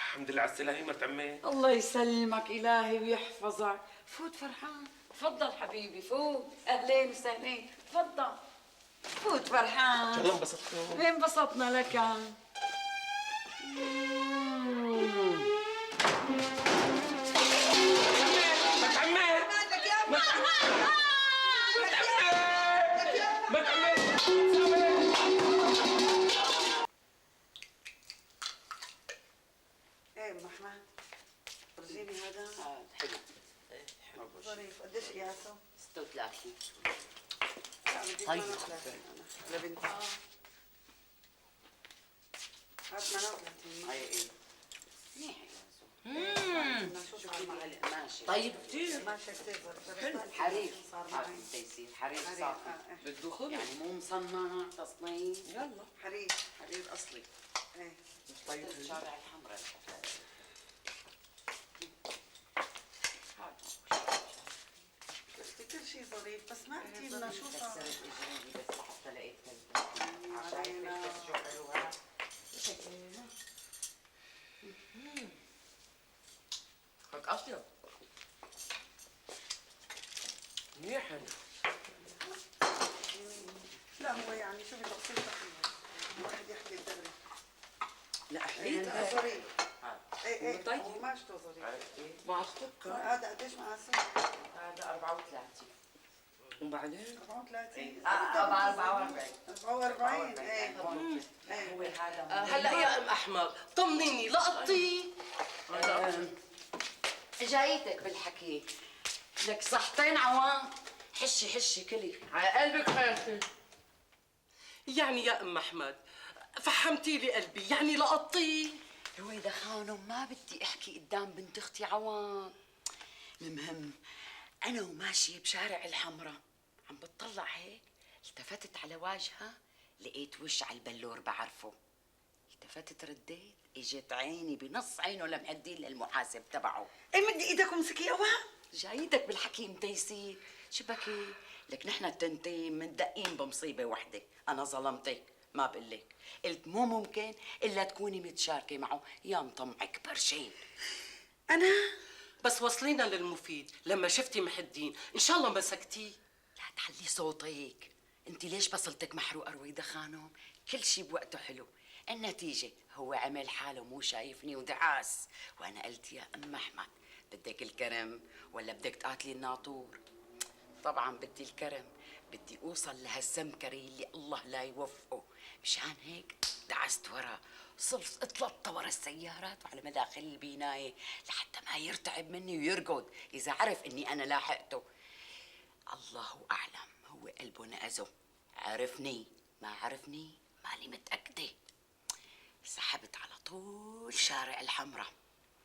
الحمد لله على السلامة مرت عمي. الله يسلمك الهي ويحفظك. فوت فرحان، تفضل حبيبي فوت. اهلين وسهلين، تفضل فوت فرحان. والله انبسطتوا. وين انبسطنا لك. مرت عمي مرت عمي. ايه ام احمد ورجيني هذا. حلو ظريف. قديش قياسه؟ 36. طيب طيب. لبنتي. هات 38. هاي ايه منيح يا شوف ماشي. طيب كثير ماشي كثير ظريف. حرير صار هذا معي. بده يصير حرير صار بده يعني مو مصنع تصنيع. يلا حرير. حرير اصلي. ايه طيب الشارع الحمراء. كل شيء ظريف بس ما كثير شو صار؟ كسرت اجري بس حتى لقيت عشان بس شو حلوها. هيك اطيب. منيح. لا هو يعني شو بدك تصير الواحد يحكي الدغري. لا حليت ظريف. ايه ايه طيب. هو ماشته ظريف. مع السكر. هذا قديش مع السكر؟ هذا 34. وبعدين 34. 44. 44 ايه. هو هذا هلا يا ام احمد طمنيني لقطتي. جايتك بالحكي. لك صحتين عوام. حشي حشي كلي على قلبك خيرتي. يعني يا ام احمد فحمتي لي قلبي، يعني لقطيه. رويدة خانم، ما بدي احكي قدام بنت اختي عوام. المهم انا وماشيه بشارع الحمراء عم بتطلع هيك، التفتت على واجهها لقيت وش على البلور بعرفه. التفتت رديت، اجت عيني بنص عينه لمهدين للمحاسب تبعه. ايه مدي ايدك ومسكي اوام. جايدك بالحكي متيسي، شبكي لك نحن التنتين مندقين بمصيبه وحده. انا ظلمتك ما بقلك، قلت مو ممكن الا تكوني متشاركه معه يا مطمعك برشين. انا بس وصلينا للمفيد، لما شفتي محدين ان شاء الله مسكتيه. لا تحلي صوتك، انت ليش بصلتك محروقه رويدة خانم؟ كل شي بوقته حلو. النتيجه هو عمل حاله مو شايفني ودعاس، وانا قلت يا ام احمد بدك الكرم ولا بدك تقاتلي الناطور؟ طبعا بدي الكرم، بدي اوصل لهالسمكري اللي الله لا يوفقه. مشان هيك دعست ورا، صرت اتلطى ورا السيارات وعلى مداخل البنايه لحتى ما يرتعب مني ويرقد اذا عرف اني انا لاحقته. الله اعلم هو قلبه نقزه، عرفني ما عرفني ماني متاكده. سحبت على طول شارع الحمراء.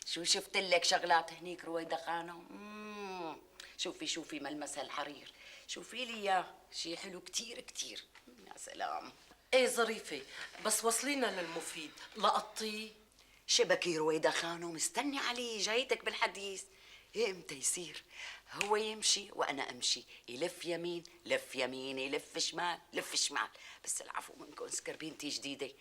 شو شفت لك شغلات هنيك رويدة خانم؟ شوفي ملمس الحرير، شوفي لي اياه، شي حلو كتير كتير. يا سلام. ايه ظريفه، بس وصلينا للمفيد، لقطيه. شبكي رويدة خانم، استني علي جايتك بالحديث. ايه امتى يصير هو يمشي وانا امشي، يلف يمين لف يمين، يلف شمال لف شمال. بس العفو منكم سكربينتي جديده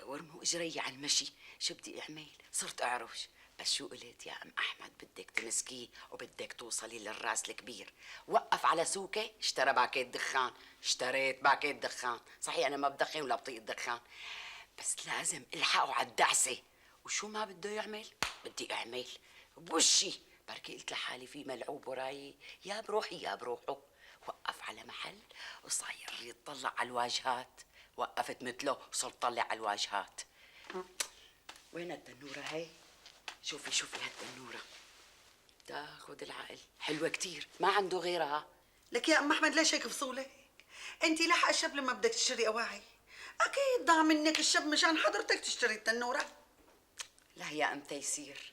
ورموا اجري على المشي. شو بدي اعمل؟ صرت اعرج. بس شو قلت يا ام احمد؟ بدك تمسكيه وبدك توصلي للراس الكبير. وقف على سوكه اشترى باكيت دخان. اشتريت باكيت دخان، صحيح انا ما بدخن ولا بطيق الدخان، بس لازم الحقه على الدعسه. وشو ما بده يعمل بدي اعمل بوشي. بركي قلت لحالي في ملعوب وراي، يا بروحي يا بروحه. وقف على محل وصاير يطلع على الواجهات، وقفت مثله وصرت طلع على الواجهات. وين التنوره هي؟ شوفي هالتنوره تاخذ العقل، حلوه كتير ما عنده غيرها. لك يا ام احمد ليش هيك فصولك؟ انت لحق الشب لما بدك تشتري اواعي، اكيد ضاع منك الشب مشان حضرتك تشتري التنوره. لا يا ام تيسير،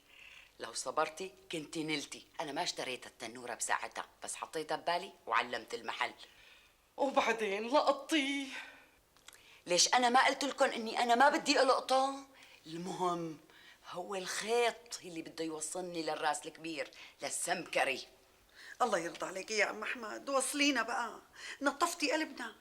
لو صبرتي كنتي نلتي. انا ما اشتريت التنوره بساعتها، بس حطيتها ببالي وعلمت المحل. وبعدين لقطيه. ليش انا ما قلت لكم اني انا ما بدي القطه؟ المهم هو الخيط اللي بده يوصلني للراس الكبير، للسمكري. الله يرضى عليك يا ام احمد، وصلينا بقى، نطفتي قلبنا.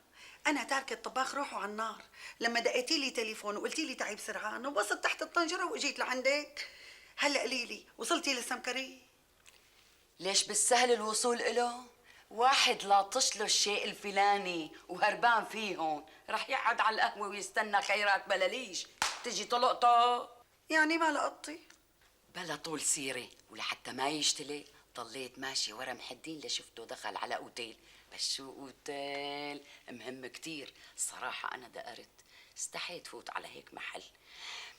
انا تاركه الطباخ روحه على النار لما دقيتي لي تليفون وقلتي لي تعي بسرعان، وبسط تحت الطنجره واجيت لعندك. هلا قولي لي وصلتي للسمكري؟ ليش بالسهل الوصول إله؟ واحد لاطش له الشيء الفلاني وهربان فيهم، رح يقعد على القهوة ويستنى خيرات بلاليش تجي طلقته. يعني ما لقطتي؟ بلا طول سيرة، ولحتى ما يشتلي ضليت ماشي ورا محدين لشفته دخل على اوتيل. بس شو اوتيل مهم كتير. الصراحة أنا دقرت، استحيت فوت على هيك محل.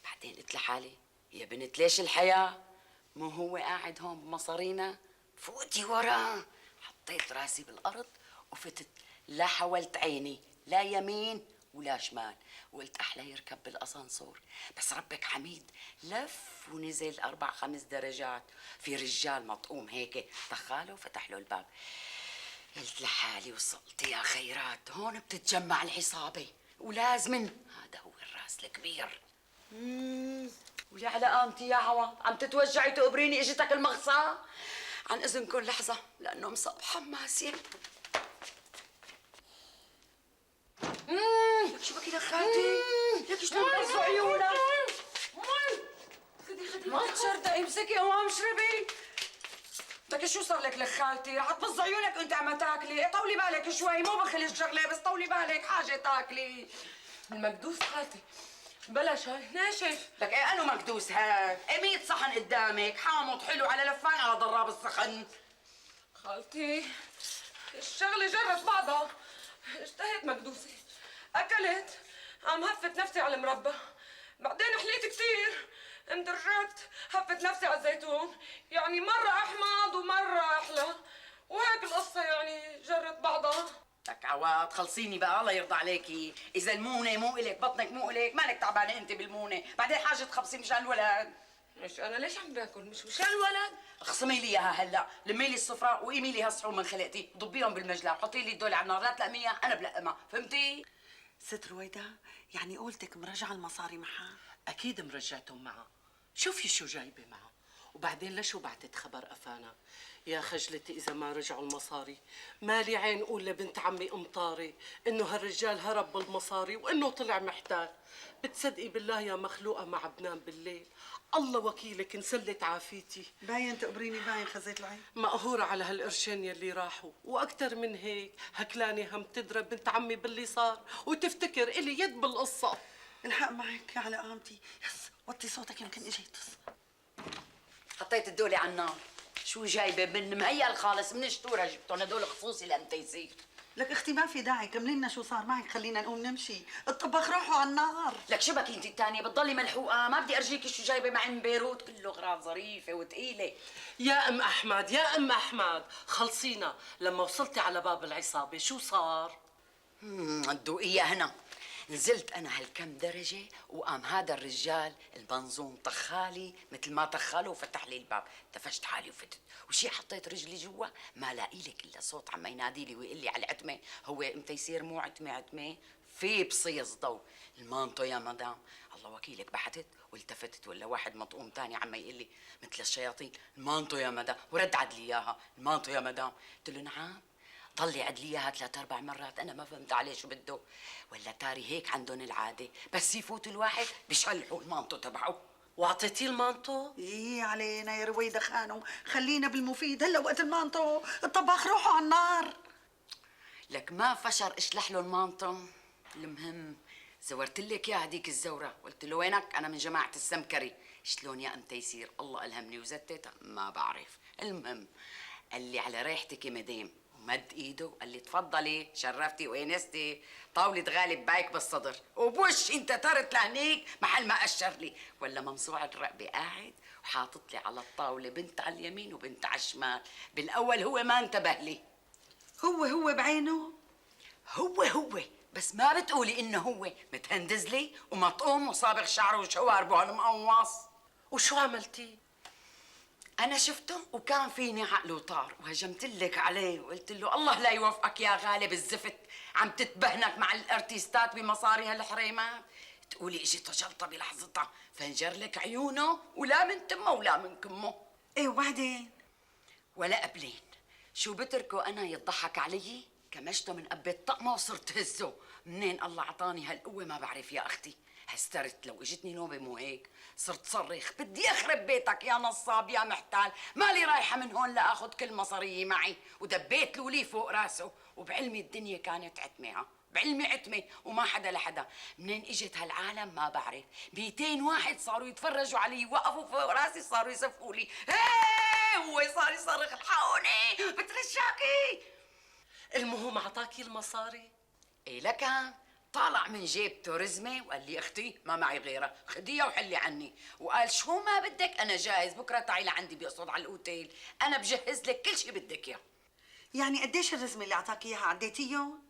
بعدين قلت لحالي يا بنت ليش الحياة؟ مو هو قاعد هون بمصارينا؟ فوتي وراه. حطيت راسي بالأرض وفتت، لا حولت عيني لا يمين ولا شمال، وقلت أحلى يركب بالأسانسور. بس ربك حميد لف ونزل 4-5 درجات. في رجال مطقوم هيك دخاله وفتح له الباب. قلت لحالي وصلت يا خيرات، هون بتتجمع العصابة ولازم هذا هو الراس الكبير. ويا على قامتي يا عوا، عم تتوجعي تقبريني اجتك المغصى؟ عن اذنكم لحظة لأنه مصاب حماسي. لك شو بكي لخاتي؟ لك شلون بصوا عيونك؟ خدي ما تشردقي، امسكي قوام اشربي. لك شو صار لك لخالتي؟ رح تبص عيونك وانت عم تاكلي، طولي بالك شوي، مو بخل الشغله بس طولي بالك حاجه تاكلي. المكدوس خالتي بلاش هاي ناشف. لك ايه انو مكدوس هاد؟ 100 صحن قدامك، حامض حلو على لفان على ضراب الصحن. خالتي الشغلة جرت بعضها، اشتهيت مكدوسة أكلت، عم هفت نفسي على المربى، بعدين حليت كتير، قمت رجعت هفت نفسي على الزيتون، يعني مرة أحمض ومرة أحلى، وهيك القصة يعني جرت بعضها. لك عواد خلصيني بقى الله يرضى عليكي، اذا المونه مو الك بطنك مو الك مالك تعبانه انت بالمونه، بعدين حاجه تخبصي مشان الولد. مش انا ليش عم باكل؟ مش مشان الولد. اخصمي لي اياها هلا، لمي لي السفره وقيمي لي هالصحون من خلقتي، ضبيهم بالمجلة وحطي لي الدول على النار، لا تلقميها انا بلقمها، فهمتي؟ ست رويدا، يعني قولتك مرجعه المصاري معها؟ أكيد مرجعتهم معها. شوفي شو جايبة معها، وبعدين لشو بعتت خبر أفانا؟ يا خجلتي إذا ما رجعوا المصاري، مالي عين أقول لبنت عمي أمطاري إنه هالرجال هرب بالمصاري وإنه طلع محتال. بتصدقي بالله يا مخلوقة مع بنام بالليل، الله وكيلك انسلت عافيتي. باين تقبريني، باين خزيت العين. مقهورة على هالقرشين يلي راحوا، وأكتر من هيك هكلاني هم تضرب بنت عمي باللي صار وتفتكر إلي يد بالقصة. الحق معك على قامتي. يس وطي صوتك يمكن اجي يتصل. حطيت الدولة على النار. شو جايبه من مهيأ الخالص من شطوره جبتهم هدول خصوصي لأمتيسير. لك اختي ما في داعي، كملي لنا شو صار معك، خلينا نقوم نمشي، الطباخ روحوا على النار. لك شبك انت الثانيه بتضلي ملحوقه، ما بدي ارجيكي شو جايبه معي من بيروت، كله اغراض ظريفه وثقيله. يا ام احمد يا ام احمد خلصينا، لما وصلتي على باب العصابه شو صار؟ الدقية هنا نزلت انا هالكم درجه وقام هذا الرجال المنظوم طخالي مثل ما طخاله وفتح لي الباب، دفشت حالي وفتت وشي حطيت رجلي جوا ما لاقي لك الا صوت عم ينادي لي ويقول لي على العتمه، هو امتى يصير مو عتمه عتمه في بصيص ضو المانطو يا مدام. الله وكيلك بحثت والتفتت ولا واحد مطقوم تاني عم يقول لي مثل الشياطين المانطو يا مدام، ورد عد لي اياها المانطو يا مدام. قلت له نعم. ضل يعد لي اياها 3-4 مرات، انا ما فهمت عليه شو بده، ولا تاري هيك عندهم العاده بس يفوت الواحد بيشلحوا المانطو تبعه. واعطيتيه المانطو؟ ايه علينا يا رويدا خانم، خلينا بالمفيد، هلا وقت المانطو، الطباخ روحوا على النار. لك ما فشر اشلح له المانطو. المهم زورت لك يا هديك الزوره، قلت له وينك؟ انا من جماعه السمكري. شلون يا ام تيسير؟ الله الهمني وزتت ما بعرف. المهم قال لي على ريحتك يا مدام، ومد ايده قال لي تفضلي شرفتي وانستي، طاولة غالب بايك بالصدر، وبوش انت ترت لهنيك محل ما اشر لي، ولا ممسوع الرقبه قاعد وحاطط لي على الطاوله بنت على اليمين وبنت على الشمال. بالاول هو ما انتبه لي. هو بعينه؟ هو بس ما بتقولي انه هو متهندز لي ومطقوم وصابغ شعره وشواربه هالمقوص. وشو عملتي؟ أنا شفته وكان فيني عقل وطار وهجمت لك عليه وقلت له الله لا يوفقك يا غالب الزفت، عم تتبهنك مع الارتيستات بمصاري هالحريمات. تقولي اجت جلطة بلحظتها فانجر لك عيونه ولا من تمه ولا من كمه. ايه وبعدين؟ ولا قبلين شو بتركه أنا يضحك علي؟ كمشته من قبة طقمه وصرت هزه. منين الله عطاني هالقوة ما بعرف يا أختي. هسترت لو اجتني نوبة مو هيك، صرت صرخ بدي اخرب بيتك يا نصاب يا محتال، مالي رايحة من هون لاخذ كل مصارية معي، ودبيت لولي فوق راسه، وبعلمي الدنيا كانت عتمة، بعلمي عتمة وما حدا لحدا. منين اجت هالعالم ما بعرف، 200 واحد صاروا يتفرجوا علي، وقفوا فوق راسي صاروا يصفقوا لي هو صار يصرخ الحقوني بترشاكي. المهم عطاكي المصاري؟ ايه لكان طالع من جيبته رزمه وقال لي اختي ما معي غيرها، خديها وحلي عني، وقال شو ما بدك انا جاهز، بكره تعي لعندي بيقصد على الاوتيل، انا بجهز لك كل شيء بدك اياه. يعني قديش الرزمه اللي اعطاك اياها عديتيهم؟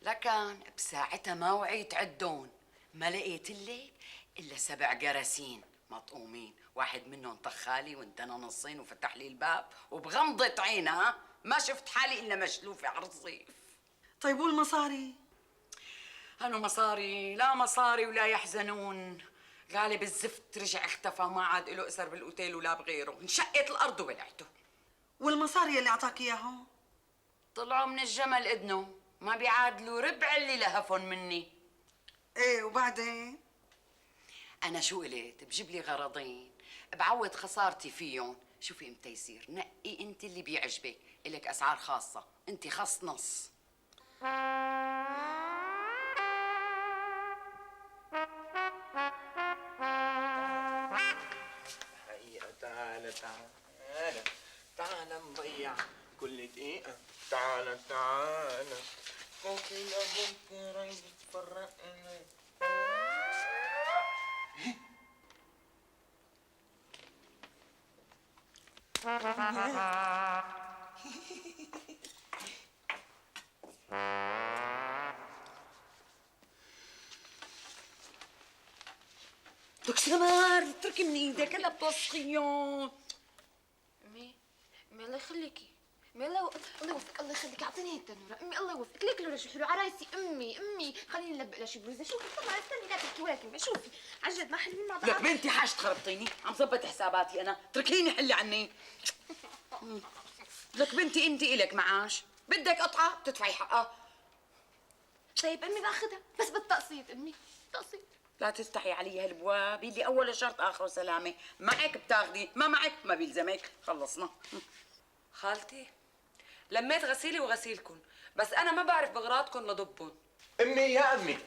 لكن بساعتها ما وعيت عدون، ما لقيت لك الا 7 جراسين مطقومين، واحد منهم طخالي وانتنى نصين وفتح لي الباب وبغمضة عينها ما شفت حالي الا مشلوفه على الرصيف. طيب والمصاري؟ هانو مصاري لا مصاري ولا يحزنون، غالب الزفت رجع اختفى ما عاد له اثر بالاوتيل ولا بغيره، انشقت الارض وبلعته. والمصاري اللي اعطاك اياهم؟ طلعوا من الجمل اذنه، ما بيعادلوا ربع اللي لهفن مني. ايه وبعدين؟ انا شو قلت؟ بجيب لي غرضين بعوض خسارتي فيهم. شوفي ام تيسير، نقي انت اللي بيعجبك، الك اسعار خاصه، انت خص نص. هيا تعال نضيع كل دقيقة، تعال ممكن بكرة يتفرقنا. لك سمر اتركي من ايدك هلا بتوسخيهم. امي الله يخليكي، امي الله يوفقك، الله يخليكي، اعطيني هي التنوره، امي الله يوفقك، ليك لورا شو حلو عرايسي، امي خليني نلبق لها شي بروزه، شوفي طلع استني لا تحكي ولا كلمه، شوفي عن جد ما حلوين مع بعض. لك بنتي حاج تخربطيني، عم ظبط حساباتي انا، اتركيني حلي عني. لك بنتي انت الك معاش، بدك قطعه بتدفعي حقها. طيب امي باخذها بس بالتقسيط، امي تقسيط. لا تفتحي علي هالبواب، اللي اوله شرط اخره سلامه، معك بتاخدي، ما معك ما بيلزمك، خلصنا. خالتي لميت غسيلي وغسيلكن، بس انا ما بعرف بغراضكن لضبن. امي يا امي،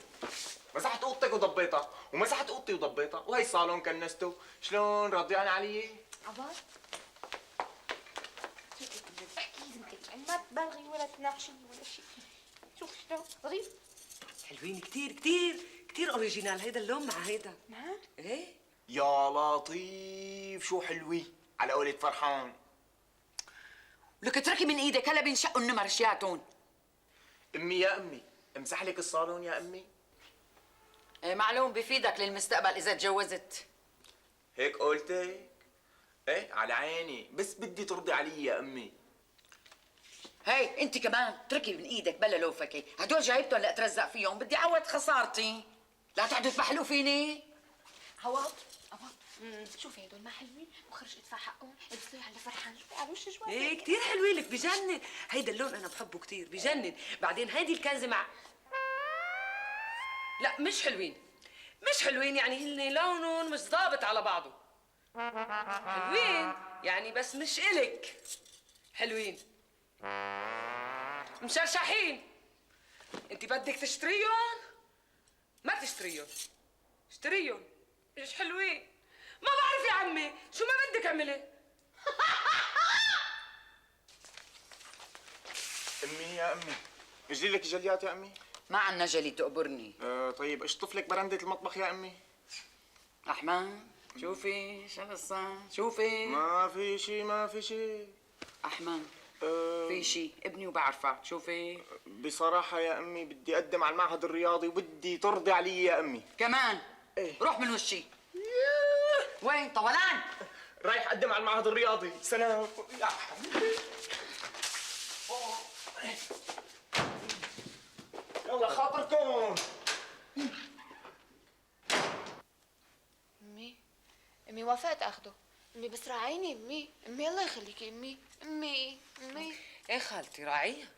مسحت اوضتك وضبيتها، ومسحت اوضتي وضبيتها، وهي الصالون كنسته، شلون راضيان علي؟ عبار احكي زمتك، يعني ما تبالغي ولا تناقشي ولا شيء. شوف شلون ظريف. حلوين كتير كتير كتير اوريجينال، هيدا اللون مع هيدا. نعم ايه يا لطيف شو حلوي على قولة فرحان. لك اتركي من ايدك هلا بينشقوا النمر شياتون. امي يا امي، امسح لك الصالون يا امي. ايه معلوم بفيدك للمستقبل اذا تجوزت. هيك قولتك؟ ايه على عيني، بس بدي ترضي علي يا امي. هي انت كمان اتركي من ايدك بلا لوفكي، هدول جايبتهم لاترزق فيهم، بدي اعوض خسارتي. لا تقعدوا تبحلوا فيني. عوض شوفي هدول ما حلوين، وخرج ادفع حقهم، البسوي على فرحان، شوفي على وش جوازك. ايه كتير حلوين لك، بجنن. هيدا اللون انا بحبه كتير، بجنن. بعدين هيدي الكنزه مع لا مش حلوين، مش حلوين، يعني هن لونهم مش ضابط على بعضه. حلوين يعني بس مش إلك. حلوين مشرشحين. انت بدك تشتريهم؟ ما تشتريهم، اشتريهم، مش حلوين. ما بعرف يا عمي، شو ما بدك اعملي. امي يا امي، اجري لك جليات يا امي؟ ما عنا جلي تقبرني. طيب اشطف لك برندة المطبخ يا امي. احمد شوفي شو القصة، شوفي. ما في شي ما في شي. احمد في شي ابني وبعرفك، شوفي. بصراحة يا امي بدي اقدم على المعهد الرياضي وبدي ترضي علي يا امي. كمان ايه روح من وشي. وين طولان؟ رايح اقدم على المعهد الرياضي. سلام يا حبيبي. يلا خاطركم. امي وافقت اخده، امي بس راعيني، امي الله يخليكي، امي ايه خالتي راعيها.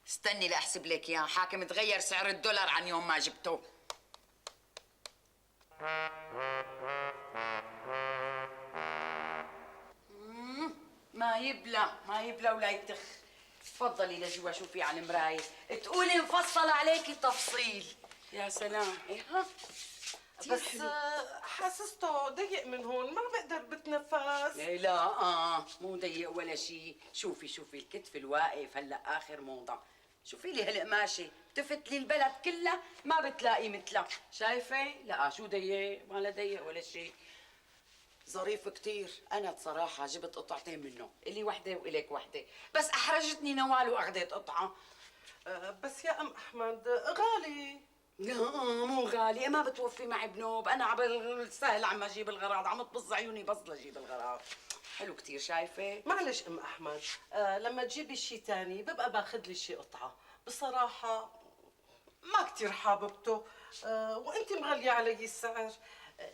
استني لاحسب لك اياه، حاكم تغير سعر الدولار عن يوم ما جبته. ما يبلى ولا يتخ. تفضلي لجوا شوفي على المرايه، تقولي مفصل عليكي تفصيل. يا سلام. ايه ها بس حاسسته ضيق من هون، ما بقدر بتنفس. إيه لا مو ضيق ولا شيء. شوفي الكتف الواقف هلا اخر موضه. شوفي لي هالقماشه بتفت لي البلد كلها ما بتلاقي مثلها، شايفه؟ لا شو ضيق ولا ضيق ولا شيء، ظريف كتير. انا بصراحه جبت قطعتين منه، الي وحده والك وحده، بس احرجتني نوال واخذت قطعه. بس يا ام احمد غالي. لا مو غالي، ما بتوفي معي بنوب، انا عبال سهل عم اجيب الغراض، عم تبص عيوني بس لاجيب الغراض. حلو كتير، شايفه؟ معلش ام احمد، لما تجيبي شيء تاني ببقى باخذ لي شيء قطعه، بصراحه ما كتير حاببته، وانت مغليه علي السعر.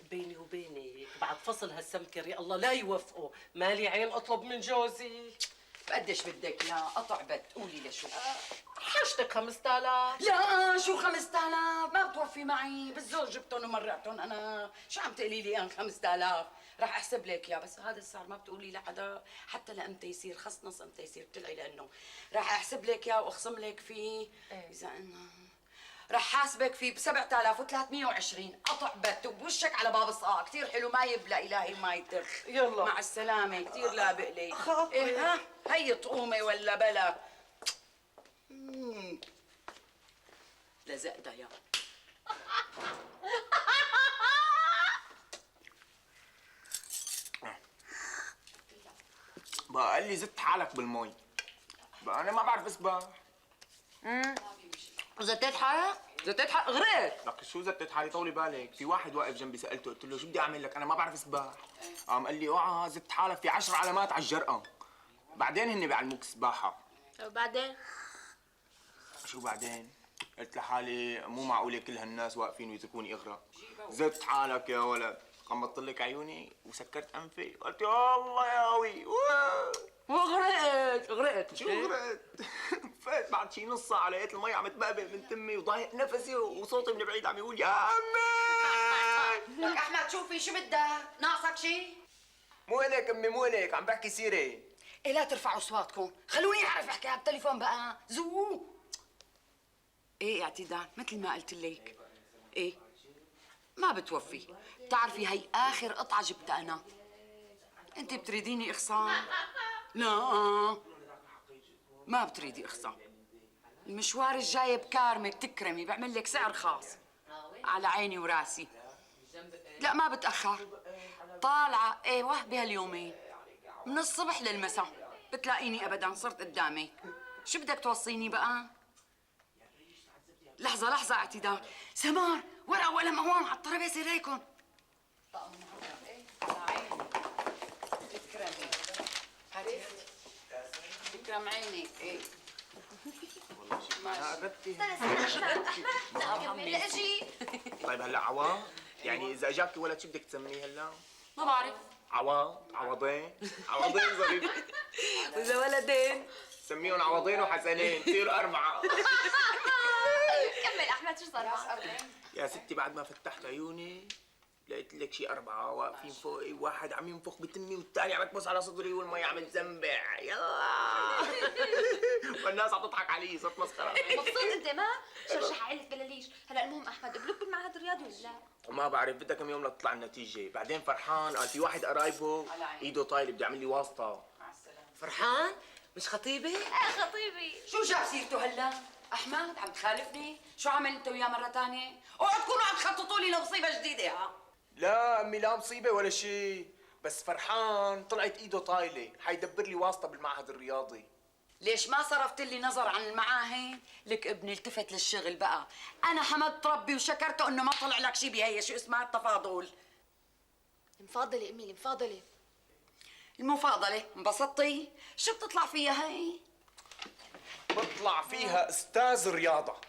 بيني وبينك بعد فصل هالسمكري الله لا يوفقه، مالي عين اطلب من جوزي. بقديش بدك؟ لا قطع بد، قولي لشو. حاجتك 5000. لا شو 5000 ما بتوفي معي، بالزور جبتهم ومرقتهم انا، شو عم تقولي لي انا 5000؟ رح احسب لك اياه، بس هذا السعر ما بتقولي لحدا، حتى لامتى يصير خص نص امتى يصير بتلعي، لانه رح احسب لك اياه واخصم لك فيه. اذا انه رح حاسبك فيه ب 7320 قطع بت وبوشك على باب الصقاع، كثير حلو ما يبلى الهي ما يتخ. يلا مع السلامه، كثير لابق لي. خاطري. إيه ها هي طقومه ولا بلا؟ لزقتها يا بقى قال لي زدت حالك بالمي. بقى انا ما بعرف اسبح. زتيت حالك؟ زتيت حالك غرقت. لك شو زتت حالي؟ طولي بالك، في واحد واقف جنبي سالته قلت له شو بدي اعمل لك؟ انا ما بعرف اسبح. قام قال لي اوعى زت حالك، في 10 علامات على الجرأة. بعدين هن بيعلموك سباحة. وبعدين؟ شو بعدين؟ قلت لحالي مو معقولة كل هالناس واقفين ويتركوني اغرق. زت حالك يا ولد. غمضت لك عيوني وسكرت انفي، قلت يا الله يا هوي. وغرقت شو غرقت؟ فات بعد شي نص ساعة لقيت المي عم تبقبق من تمي وضايق نفسي وصوتي من بعيد عم يقول يا امي. لك احمد شوفي شو بدك؟ ناقصك شيء؟ مو هيك امي مو هيك، عم بحكي سيرة. إيه لا ترفعوا اصواتكم، خلوني اعرف احكي على التليفون بقى، زو. ايه اعتدال مثل ما قلت لك. ايه ما بتوفي، بتعرفي هي اخر قطعة جبتها انا. انت بتريديني اخصام؟ لا ما بتريدي اخصام. المشوار الجاي بكارمك تكرمي، بعمل لك سعر خاص على عيني وراسي. لا ما بتأخر، طالعة ايوه بهاليومين من الصبح للمساء بتلاقيني ابدا صرت قدامك. شو بدك توصيني بقى؟ لحظة اعتدال، سمار ورقة وقلم هون على الترابيزة ريكن. تكرمي هاتي تكرم عينك. ايه لا اجي. طيب هلا عوض، يعني اذا اجاكي ولد شو بدك تسميه هلا؟ ما بعرف. عوض، عوضين، عوضين ظريف. واذا ولدين سميهم عوضين وحسنين، تصيروا 4. كمل احمد شو صار معك؟ يا ستي بعد ما فتحت عيوني لقيت لك شي 4 واقفين فوقي، واحد عم ينفخ بتمي والثاني عم تبص على صدري والمي عم تزنبع. يلا والناس عم تضحك علي، صرت مسخره. مبسوط انت ما؟ شو رح اعلك بلاليش. هلا المهم احمد قبلوك بالمعهد الرياضي ولا لا؟ وما بعرف، بدها كم يوم لتطلع النتيجه. بعدين فرحان قال في واحد قرايبه ايده طايله بده يعمل لي واسطه. فرحان مش خطيبي؟ خطيبي. شو جاب سيرته هلا؟ احمد عم تخالفني؟ شو عمل انت وياه مرة ثانية؟ اوعوا تكونوا عم تخططوا لي لمصيبة جديدة. ها؟ لا امي لا مصيبه ولا شيء، بس فرحان طلعت ايده طايله، حيدبر لي واسطه بالمعهد الرياضي. ليش ما صرفت لي نظر عن المعاهد؟ لك ابني التفت للشغل بقى. انا حمدت ربي وشكرته انه ما طلع لك شيء بهي شو اسمها التفاضل. المفاضلة امي المفاضلة. المفاضلة انبسطتي؟ شو بتطلع فيها هي؟ بطلع فيها استاذ رياضه.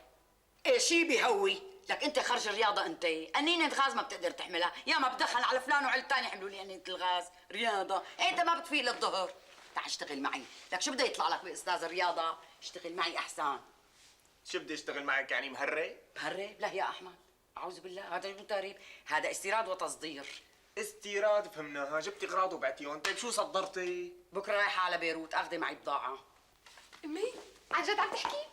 ايه شي بهوي. لك انت خرج الرياضة انت، قنينة غاز ما بتقدر تحملها، يا ما بدخل على فلان وعلى الثاني حملوا لي قنينة الغاز، رياضة، إيه انت ما بتفيق للظهر. تعال اشتغل معي، لك شو بده يطلع لك باستاذ الرياضة؟ اشتغل معي احسن. شو بدي اشتغل معك يعني مهري؟ مهرب؟ لا يا احمد، اعوذ بالله، هذا مو تهريب، هذا استيراد وتصدير. استيراد فهمناها، جبتي اغراض وبعتيهم، طيب شو صدرتي؟ بكره رايحة على بيروت اخذي معي بضاعة. امي عن جد عم تحكي؟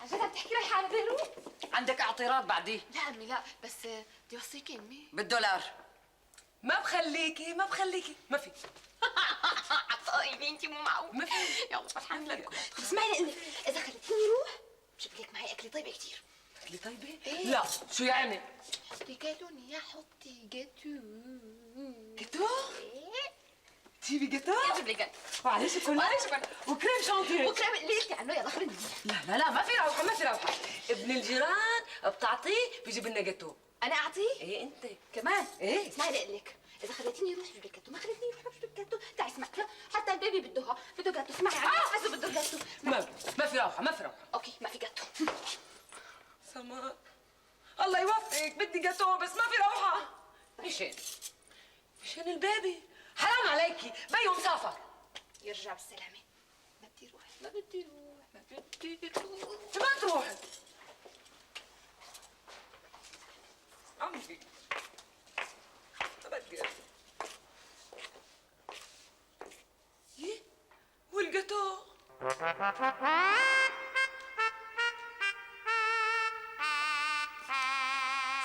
عن جد عم تحكي رايحة على بيروت؟ عندك اعتراض بعدي؟ لا امي لا، بس بدي اوصيكي امي. بالدولار. ما بخليكي ما في. عطائيني انت مو معقول. ما في. يلا فرحان لكم. طب اسمعي لقلك، اذا خليتيني روح بجيب لك معي اكله طيبه كثير. اكلي طيبه؟ إيه؟ لا شو يعني؟ حطي كالوني يا حطي جاتو. جاتو؟ ايه تجيبي جاتو؟ جيب لي جاتو. وعليه شوكولاته؟ وكريم شانتيه؟ وكريم اللي قلتي عنه يلا خلينا. لا ما في روحه ما في روحه. ابن الجيران بتعطيه بيجيب لنا جاتو. انا اعطيه؟ ايه انت كمان؟ ايه؟ اسمعي لقلك، اذا خليتيني روح بجيب لك جاتو، ما خليتيني روح بجيب لك جاتو. تعي اسمعي، حتى البيبي بده جاتو. اسمعي عني حسب بده جاتو. ما في روحه. اوكي ما في جاتو. سماء الله يوفقك، بدي جاتو بس ما في روحه. مشان البيبي، حرام عليكي، بيو مسافر. يرجع بالسلامه. ما بدي روح. ما بدي شو ما تروحي؟ عمي ما بدي. ايه والجاتو؟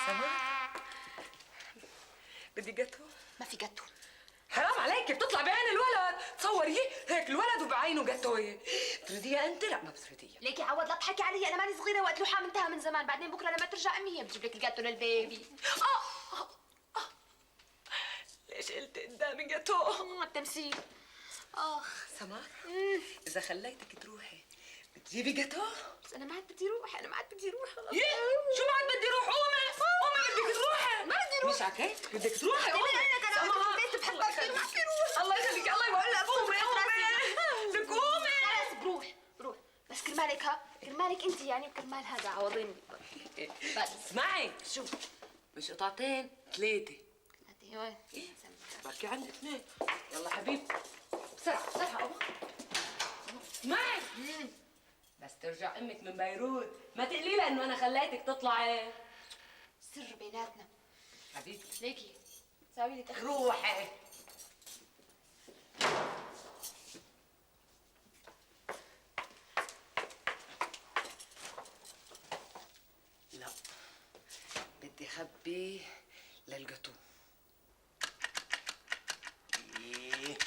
سماء بدي جاتو. ما في جاتو. حرام عليكي، بتطلع بعين الولد. تصوري هيك الولد وبعينه جاتويه. بتريديها انت؟ لا ما بتريديها. ليكي عوض لا تحكي علي، انا ماني صغيره وقت لوحه منتهى من زمان. بعدين بكره لما ترجع امي هي بتجيب لك الجاتو للبيبي. ليش قلت قدامي جاتو؟ التمثيل. سمار اذا خليتك تروحي جيبي جاتو. بس انا ما عاد بدي اروح، انا ما عاد بدي اروح خلص. شو ما عاد بدي اروح؟ قومي بدك تروحي. ما بدي اروح. مش عكيت بدك تروحي. قومي انا قاعده في البيت بحبك كثير، ما بدي اروح. الله يخليك، الله يولع. قومي لك قومي. خلص بروح بروح، بس كرمالك كرمالك انت يعني، وكرمال هذا عوضيني. بس اسمعي، شو مش قطعتين 3. وين؟ بركي عندك 2. يلا حبيبي بسرعة بسرعة. اسمعي، بس ترجع امك من بيروت ما تقلي لها انه انا خليتك تطلعي. سر بيناتنا حبيبتي. ليكي ساوي لي تخفيف. روحي. لا بدي اخبيه للقطو. إيه.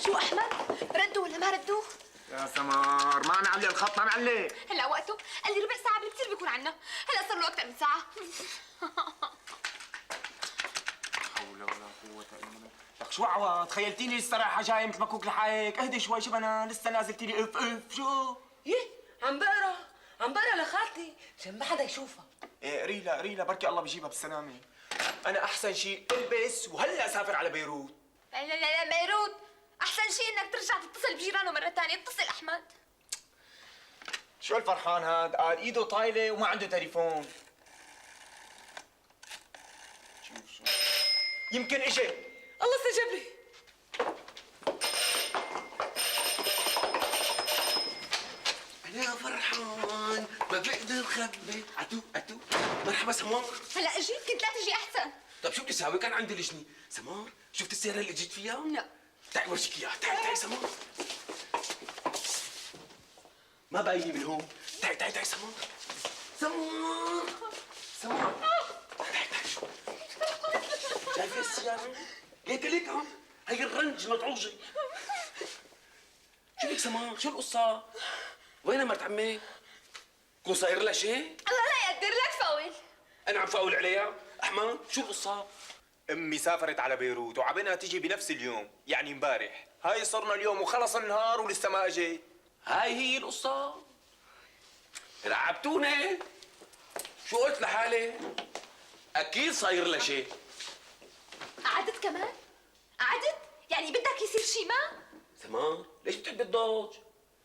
شو احمد؟ ردوا ولا ما ردوا؟ يا سمر ما نعلي الخط، ما نعلي. هلا وقته؟ قال لي ربع ساعة بالكثير بيكون عنا، هلا صار له أكثر من ساعة. حول ولا قوة إلا بالله. لك شو عوض؟ تخيلتيني الصراحة جاي مثل مكوك لحالك، اهدي شوي. شو انا لسه نازلتي لي اف اف. شو؟ ايه عم بقرا لخالتي عشان ما حدا يشوفها. ايه ريلا بركي الله بيجيبها بالسلامة. أنا أحسن شيء البس وهلا أسافر على بيروت. لا بيروت، أحسن شيء إنك ترجع تتصل بجيرانه مرة ثانية، اتصل أحمد. شو الفرحان هاد؟ قال إيده طايلة وما عنده تليفون. شوف يمكن إجا. الله استجاب لي. أنا فرحان ما بقدر خبي. عتو مرحبا سمار. هلا أجيت، كنت لا تجي أحسن. طيب شو بدي اسوي؟ كان عندي لجنة. سمار شفت السيارة اللي اجيت فيها؟ لا. تعي ورجيك اياها. تعي سمار. ما باينة من هون. تعي سمار. سمار تعي شايفة السيارة؟ ليك عم هي الرنج مطعوجة. شو بك سمار؟ شو القصة؟ وين مرت عمي؟ كون صاير لها شيء؟ الله لا يقدر، لا تفاول. أنا عم فاول عليها؟ أحمد شو القصة؟ أمي سافرت على بيروت وعبنا تيجي بنفس اليوم، يعني امبارح. هاي صرنا اليوم وخلص النهار ولسه ما اجيت. هاي هي القصة؟ لعبتوني؟ شو قلت لحالي؟ أكيد صاير لها شيء. قعدت كمان؟ قعدت؟ يعني بدك يصير شيء ما؟ سمار ليش بتحبي الضوج؟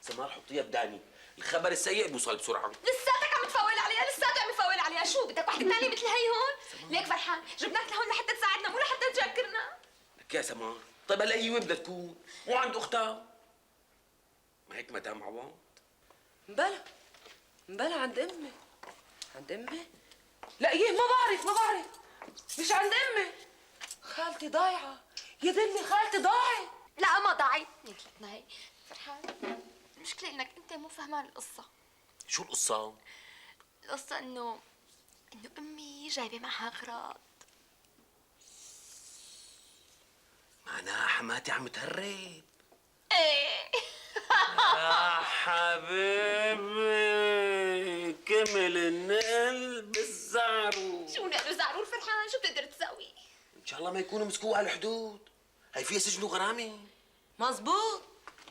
سمار حطيها بداني، الخبر السيء بيوصل بسرعة. لساتك عم تفاول عليها، لساتك عم تفاول عليها. شو بدك واحدة ثانية مثل هي هون؟ ليك فرحان، جبناك لهون لحتى تساعدنا مو لحتى تجاكرنا. لك يا سمار، طيب هلا هي وين بدها تكون؟ مو عند أختها؟ ما هيك مدام عوض؟ مبلا عند امي. عند امي؟ لا ايه ما بعرف مش عند امي. خالتي ضايعة يا دمي، خالتي ضاعت. لا ما ضاعت. نيكلتنا هي فرحان، المشكلة انك انت مو فهمان القصة. شو القصة؟ القصة انه امي جايبة معها اغراض. معناها حماتي عم تهرب. ايه. يا حبيبي كمل النقل بالزعرور. شو نقلوا زعرور فرحان؟ شو بتقدر تسوي؟ ان شاء الله ما يكونوا مسكوه على الحدود. هي فيها سجن وغرامه. مزبوط،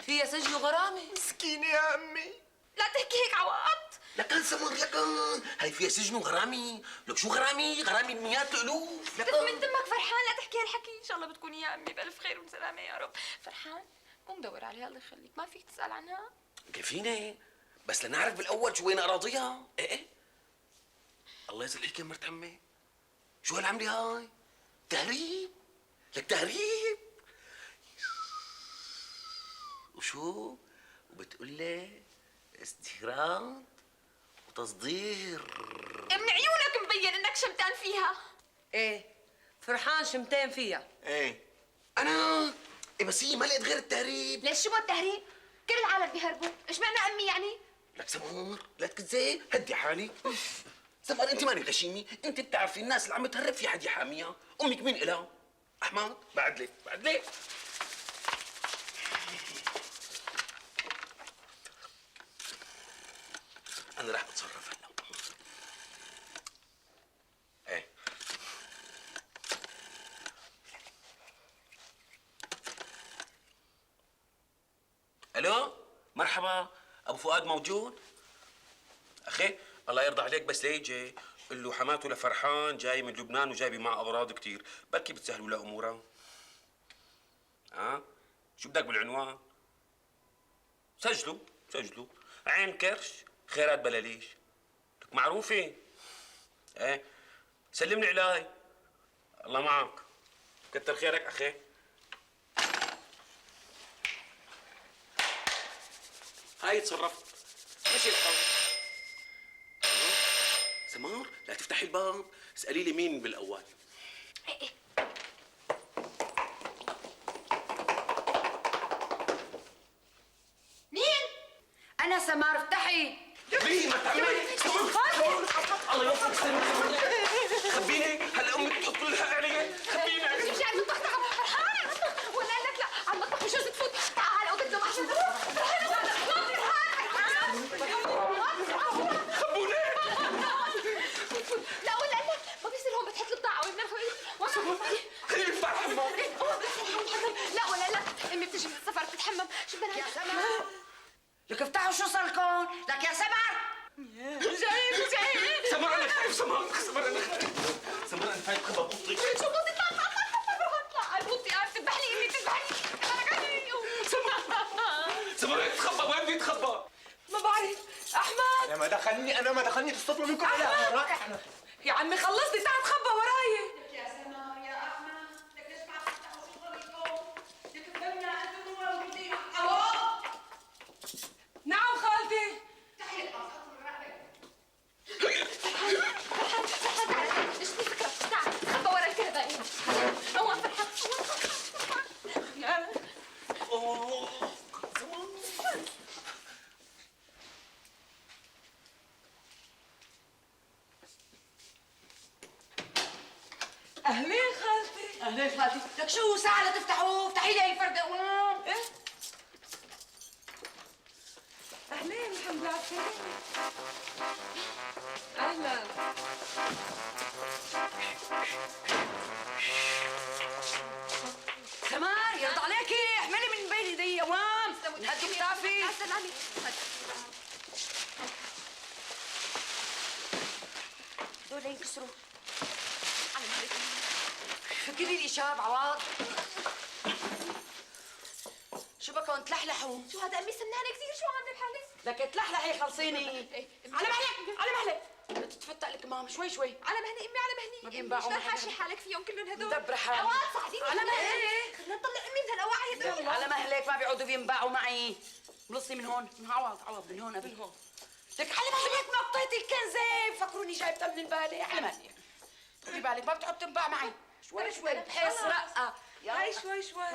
فيها سجن وغرامة. مسكينة يا أمي. لا تحكي هيك عوض. لكن سمر لكن هي فيها سجن وغرامه. لك شو غرامه؟ غرامه بمئات الالوف. دف من دمك فرحان، لا تحكي هالحكي. ان شاء الله بتكوني يا امي بالف خير وسلامه يا رب. فرحان مو مدور عليها، الله يخليك. ما فيك تسال عنها؟ كفينا بس لنعرف بالاول شو وين اراضيها. ايه الله يسلمك الحكي مرت عمي. شو هالعملة هاي؟ تهريب؟ لك تهريب؟ وشو؟ وبتقول لي استيراد وتصدير. من عيونك مبين انك شمتان فيها. ايه فرحان شمتين فيها. ايه انا إيه بس هي ما لقيت غير التهريب. ليش شو التهريب؟ كل العالم بيهربوا، ايش معنى امي يعني؟ لك سمر لا تكذب، هدي حالك. سمر انت ماني غشيمه، انت بتعرفي الناس اللي عم تهرب في حد يحاميها. امك مين الها؟ احمد بعد ليه انا رح اتصرف هلا. ايه الو مرحبا، ابو فؤاد موجود؟ اخي الله يرضى عليك بس ليجي قل له حماته لفرحان جاي من لبنان وجايبه معه اغراض كتير، بركي بتسهلوا له اموره. شو بدك بالعنوان؟ سجلوا عين كرش خيرات بلاليش، لك معروفه. ايه سلمني علي، الله معك، كتر خيرك اخي. هاي تصرفت ماشي الحال. سمار لا تفتحي الباب، اسألي لي مين بالاول. مين؟ أنا سمار، افتحي. مين ما تعملي؟ سمار الله يوفقك سمار، خبيني هلا امك تحط الحق علي، خبيني. مش على المطبخ تعال فرحان ولا قال لك لا على المطبخ مش لازم تفوت، تعال اوضه النوم عشان خبوني. لا ولا قال لك ما بيصير هون بتحط البضاعه وين خليني ادفع الحمام. لا ولا لا امي بتجي من السفر بتتحمم، شو بدنا يا سمر لك افتحوا شو صار لك يا سمر. جاي سمر انا خايف، سمر انا خايف، سمر انا خايف خبى بوطي. شو بوطي؟ اطلع على البوطي، تذبح لي امي تذبح لي. سمر يتخبى، وين بيتخبى؟ ما بعرف. احمد انا ما دخلني تصطفلوا منكم على رائع. يا عمي خلصني، تعال تخبى وراي. يا سمر يا احمد لك ليش ما عم تفتحوا شو طريقكم؟ لك بدنا انتم موجودين. الو نعم خالتي. افتحي الباب حطوا الرقبه. فرحان ايش في فكره؟ تعال خبى ورا الكهربائي. هون فرحان اهلين خالتي. اهلين خالتي، لك شو ساعة لتفتحوا؟ افتحي لي هي فردة قوم. ايه اهلين، الحمد لله على السلامة. اهلا. سمار يرضى عليكي احملي من بين ايدي قوام. هدوا كتافي. سلامي. دول ينكسروا. فكري لي شاب عواض. شو بكون تلحلحوا؟ شو هذا امي سمنانه كثير، شو عامله بحالك؟ لك تلحلحي خلصيني. على مهلك على مهلك. بتتفتق لك ماما شوي شوي. على مهلي امي، على مهلي. ما بينباعوا شلون محل. حاشي حالك فيهم كلهم هدول؟ مدبرة حالي. عواد ساعديني على مهلك. خلينا نطلع امي من هالاواعي هدول. على مهلك ما بيقعدوا بينباعوا معي. بلصي من هون، من عوض من هون قبل هون. لك على مهلك ما بطيتي الكنزه، فكروني جايبتها من البالة. على مهلك خلي بالك ما بتقعد تنباع معي. شوي بحس رقة. هاي شوي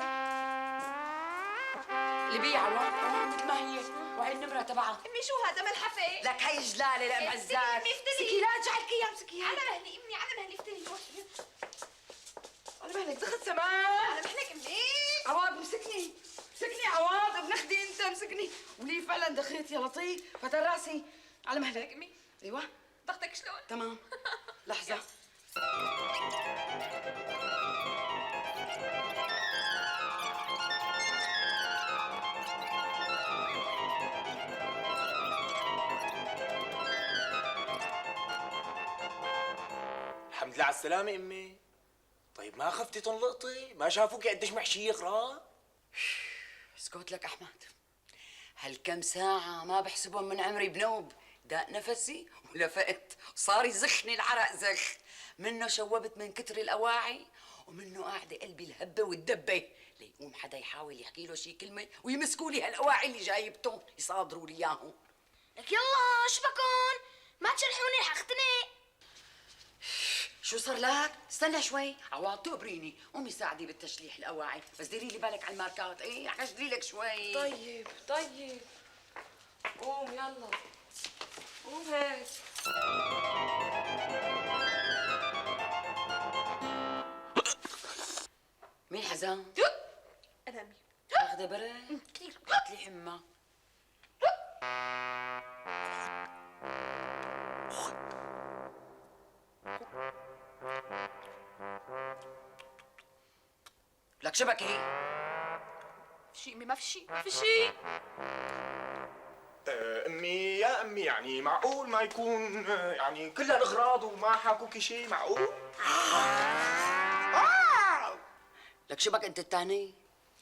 اللي بيع مثل ما هي وهي النمرة تبعها. امي شو هذا ملحفه؟ لك هي جلالة لا معزات. امي افتلي. امسكي لا ارجعلك اياها امسكيها. على مهلي امي، على مهلي افتلي. على مهلك دخل سماء. على مهلك امي. عواد مسكني عواد ابن اختي انت مسكني. ولي فعلا دخيت يا لطيف فتر راسي. على مهلك امي. ايوه ضغطك شلون؟ تمام. لحظة. الحمد لله على السلامة امي. طيب ما خفتي تنلقطي؟ ما شافوكي قديش محشية غراء؟ اسكت لك احمد، هالكم ساعة ما بحسبهم من عمري بنوب. داق نفسي ولفقت صار يزخني العرق زخ. منه شوبت من كتر الأواعي ومنه قاعدة قلبي الهبة والدبة ليقوم حدا يحاول يحكي له شي كلمة ويمسكوا لي هالأواعي اللي جايبتهم يصادروا لي إياهم. لك يلا شو بكون؟ ما تشرحوني رح اختنق. شو صار لك؟ استنى شوي، عواد تقبريني، قومي ساعدي بالتشليح الأواعي، بس ديري لي بالك على الماركات، إيه حشدري لك شوي. طيب قوم يلا، قوم هيك. مين حزام؟ انا امي. اخذ برد؟ كثير. قالت لي حمى. لك شبكي شيء امي، ما في شيء، ما في شيء. امي يا امي يعني معقول ما يكون يعني كل هالاغراض وما حاكوكي شيء؟ معقول؟ لك شو بك انت الثاني؟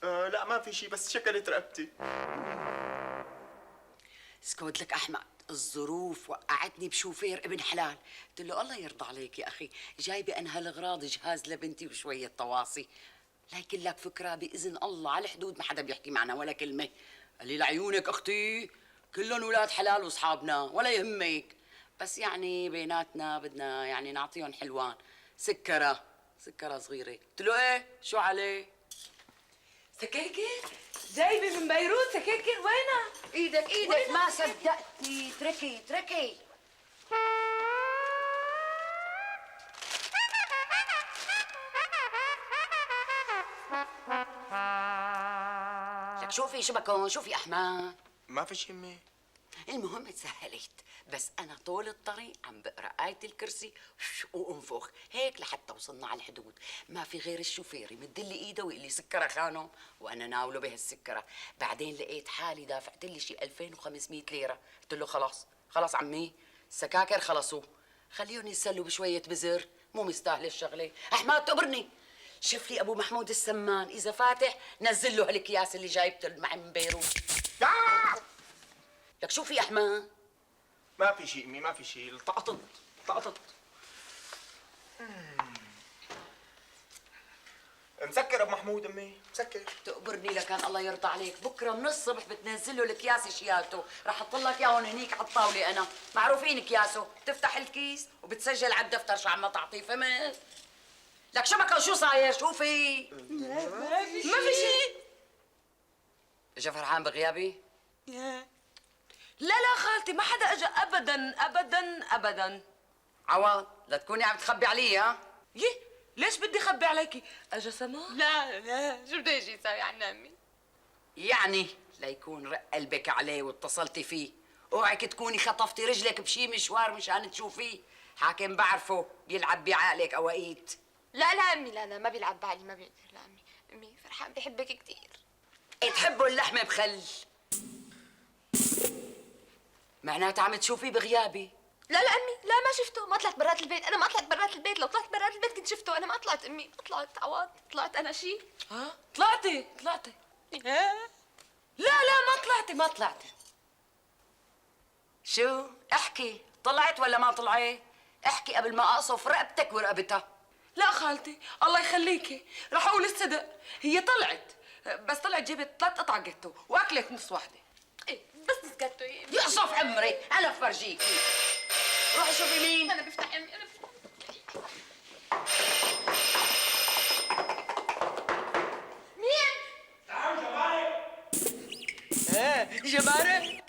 لا ما في شيء، بس شكلت رقبتي. اسكت لك احمد، الظروف وقعتني بشوفير ابن حلال. قلت له الله يرضى عليك يا اخي، جايبه انا هالاغراض، جهاز لبنتي وشويه طواسي. لكن لك فكره باذن الله على الحدود ما حدا بيحكي معنا ولا كلمه. قال لي لعيونك اختي كلهم اولاد حلال واصحابنا ولا يهمك، بس يعني بيناتنا بدنا يعني نعطيهم حلوان. سكره صغيره. قلت له ايه شو عليه؟ سكاكر جايبه من بيروت سكاكر، وينها؟ ايدك ما صدقتي. تركي لك شوفي شبكون، شوفي احمد. ما في شيء امي. المهم تسهلت، بس انا طول الطريق عم بقرا آية الكرسي وانفخ هيك لحتى وصلنا على الحدود. ما في غير الشوفير يمد لي ايده ويقول لي سكره خانم، وانا ناوله بهالسكره. بعدين لقيت حالي دافعت لي شي 2500 ليره. قلت له خلاص عمي، السكاكر خلصوا، خليهم يتسلوا بشويه بزر، مو مستاهله الشغله. احمد تقبرني، شوف لي ابو محمود السمان اذا فاتح نزل له هالاكياس اللي جايبته معي من بيروت. لك شو في احمد؟ ما في شيء امي، ما في شيء. التقطت. مسكر ابو محمود امي، مسكر. تقبرني لكان الله يرضى عليك، بكره من الصبح بتنزل له الاكياس شيالته، رح احط لك اياهم هنيك على الطاوله. انا معروفين اكياسه، بتفتح الكيس وبتسجل على الدفتر شو عم تعطيه، فهمت؟ لك شبكه شو صاير؟ شو في؟ ما في شيء. اجا فرحان بغيابي؟ لا خالتي ما حدا اجى ابدا. عوض لا تكوني عم تخبي علي. ها؟ ليش بدي اخبي عليكي؟ اجى سما؟ لا شو بده يجي يساوي عنا امي؟ يعني ليكون رق قلبك عليه واتصلتي فيه، اوعك تكوني خطفتي رجلك بشي مشوار مشان تشوفيه. حاكم بعرفه يلعب بعقلك اوقيت. لا امي، لا ما بيلعب بعقلي، ما بيقدر. لا امي فرحان بحبك كثير. تحبوا اللحمه بخل، معناتها عم تشوفيه بغيابي. لا امي، لا ما شفته، ما طلعت برات البيت. انا ما طلعت برات البيت، لو طلعت برات البيت كنت شفته. انا ما طلعت امي، ما طلعت عوض. طلعت انا شيء؟ طلعتي لا ما طلعتي. شو؟ احكي، طلعت ولا ما طلعت؟ احكي قبل ما اقصف رقبتك ورقبتها. لا خالتي الله يخليكي، رح اقول الصدق، هي طلعت، بس طلعت جبت 3 قطع جاتو واكلت نص واحده. ايه بس نسكتوا يا امي. يقصف عمري، انا بفرجيكي. روحي شوفي مين. انا بفتح امي، انا بفتح. مين؟ تعالوا جمارك. جمارك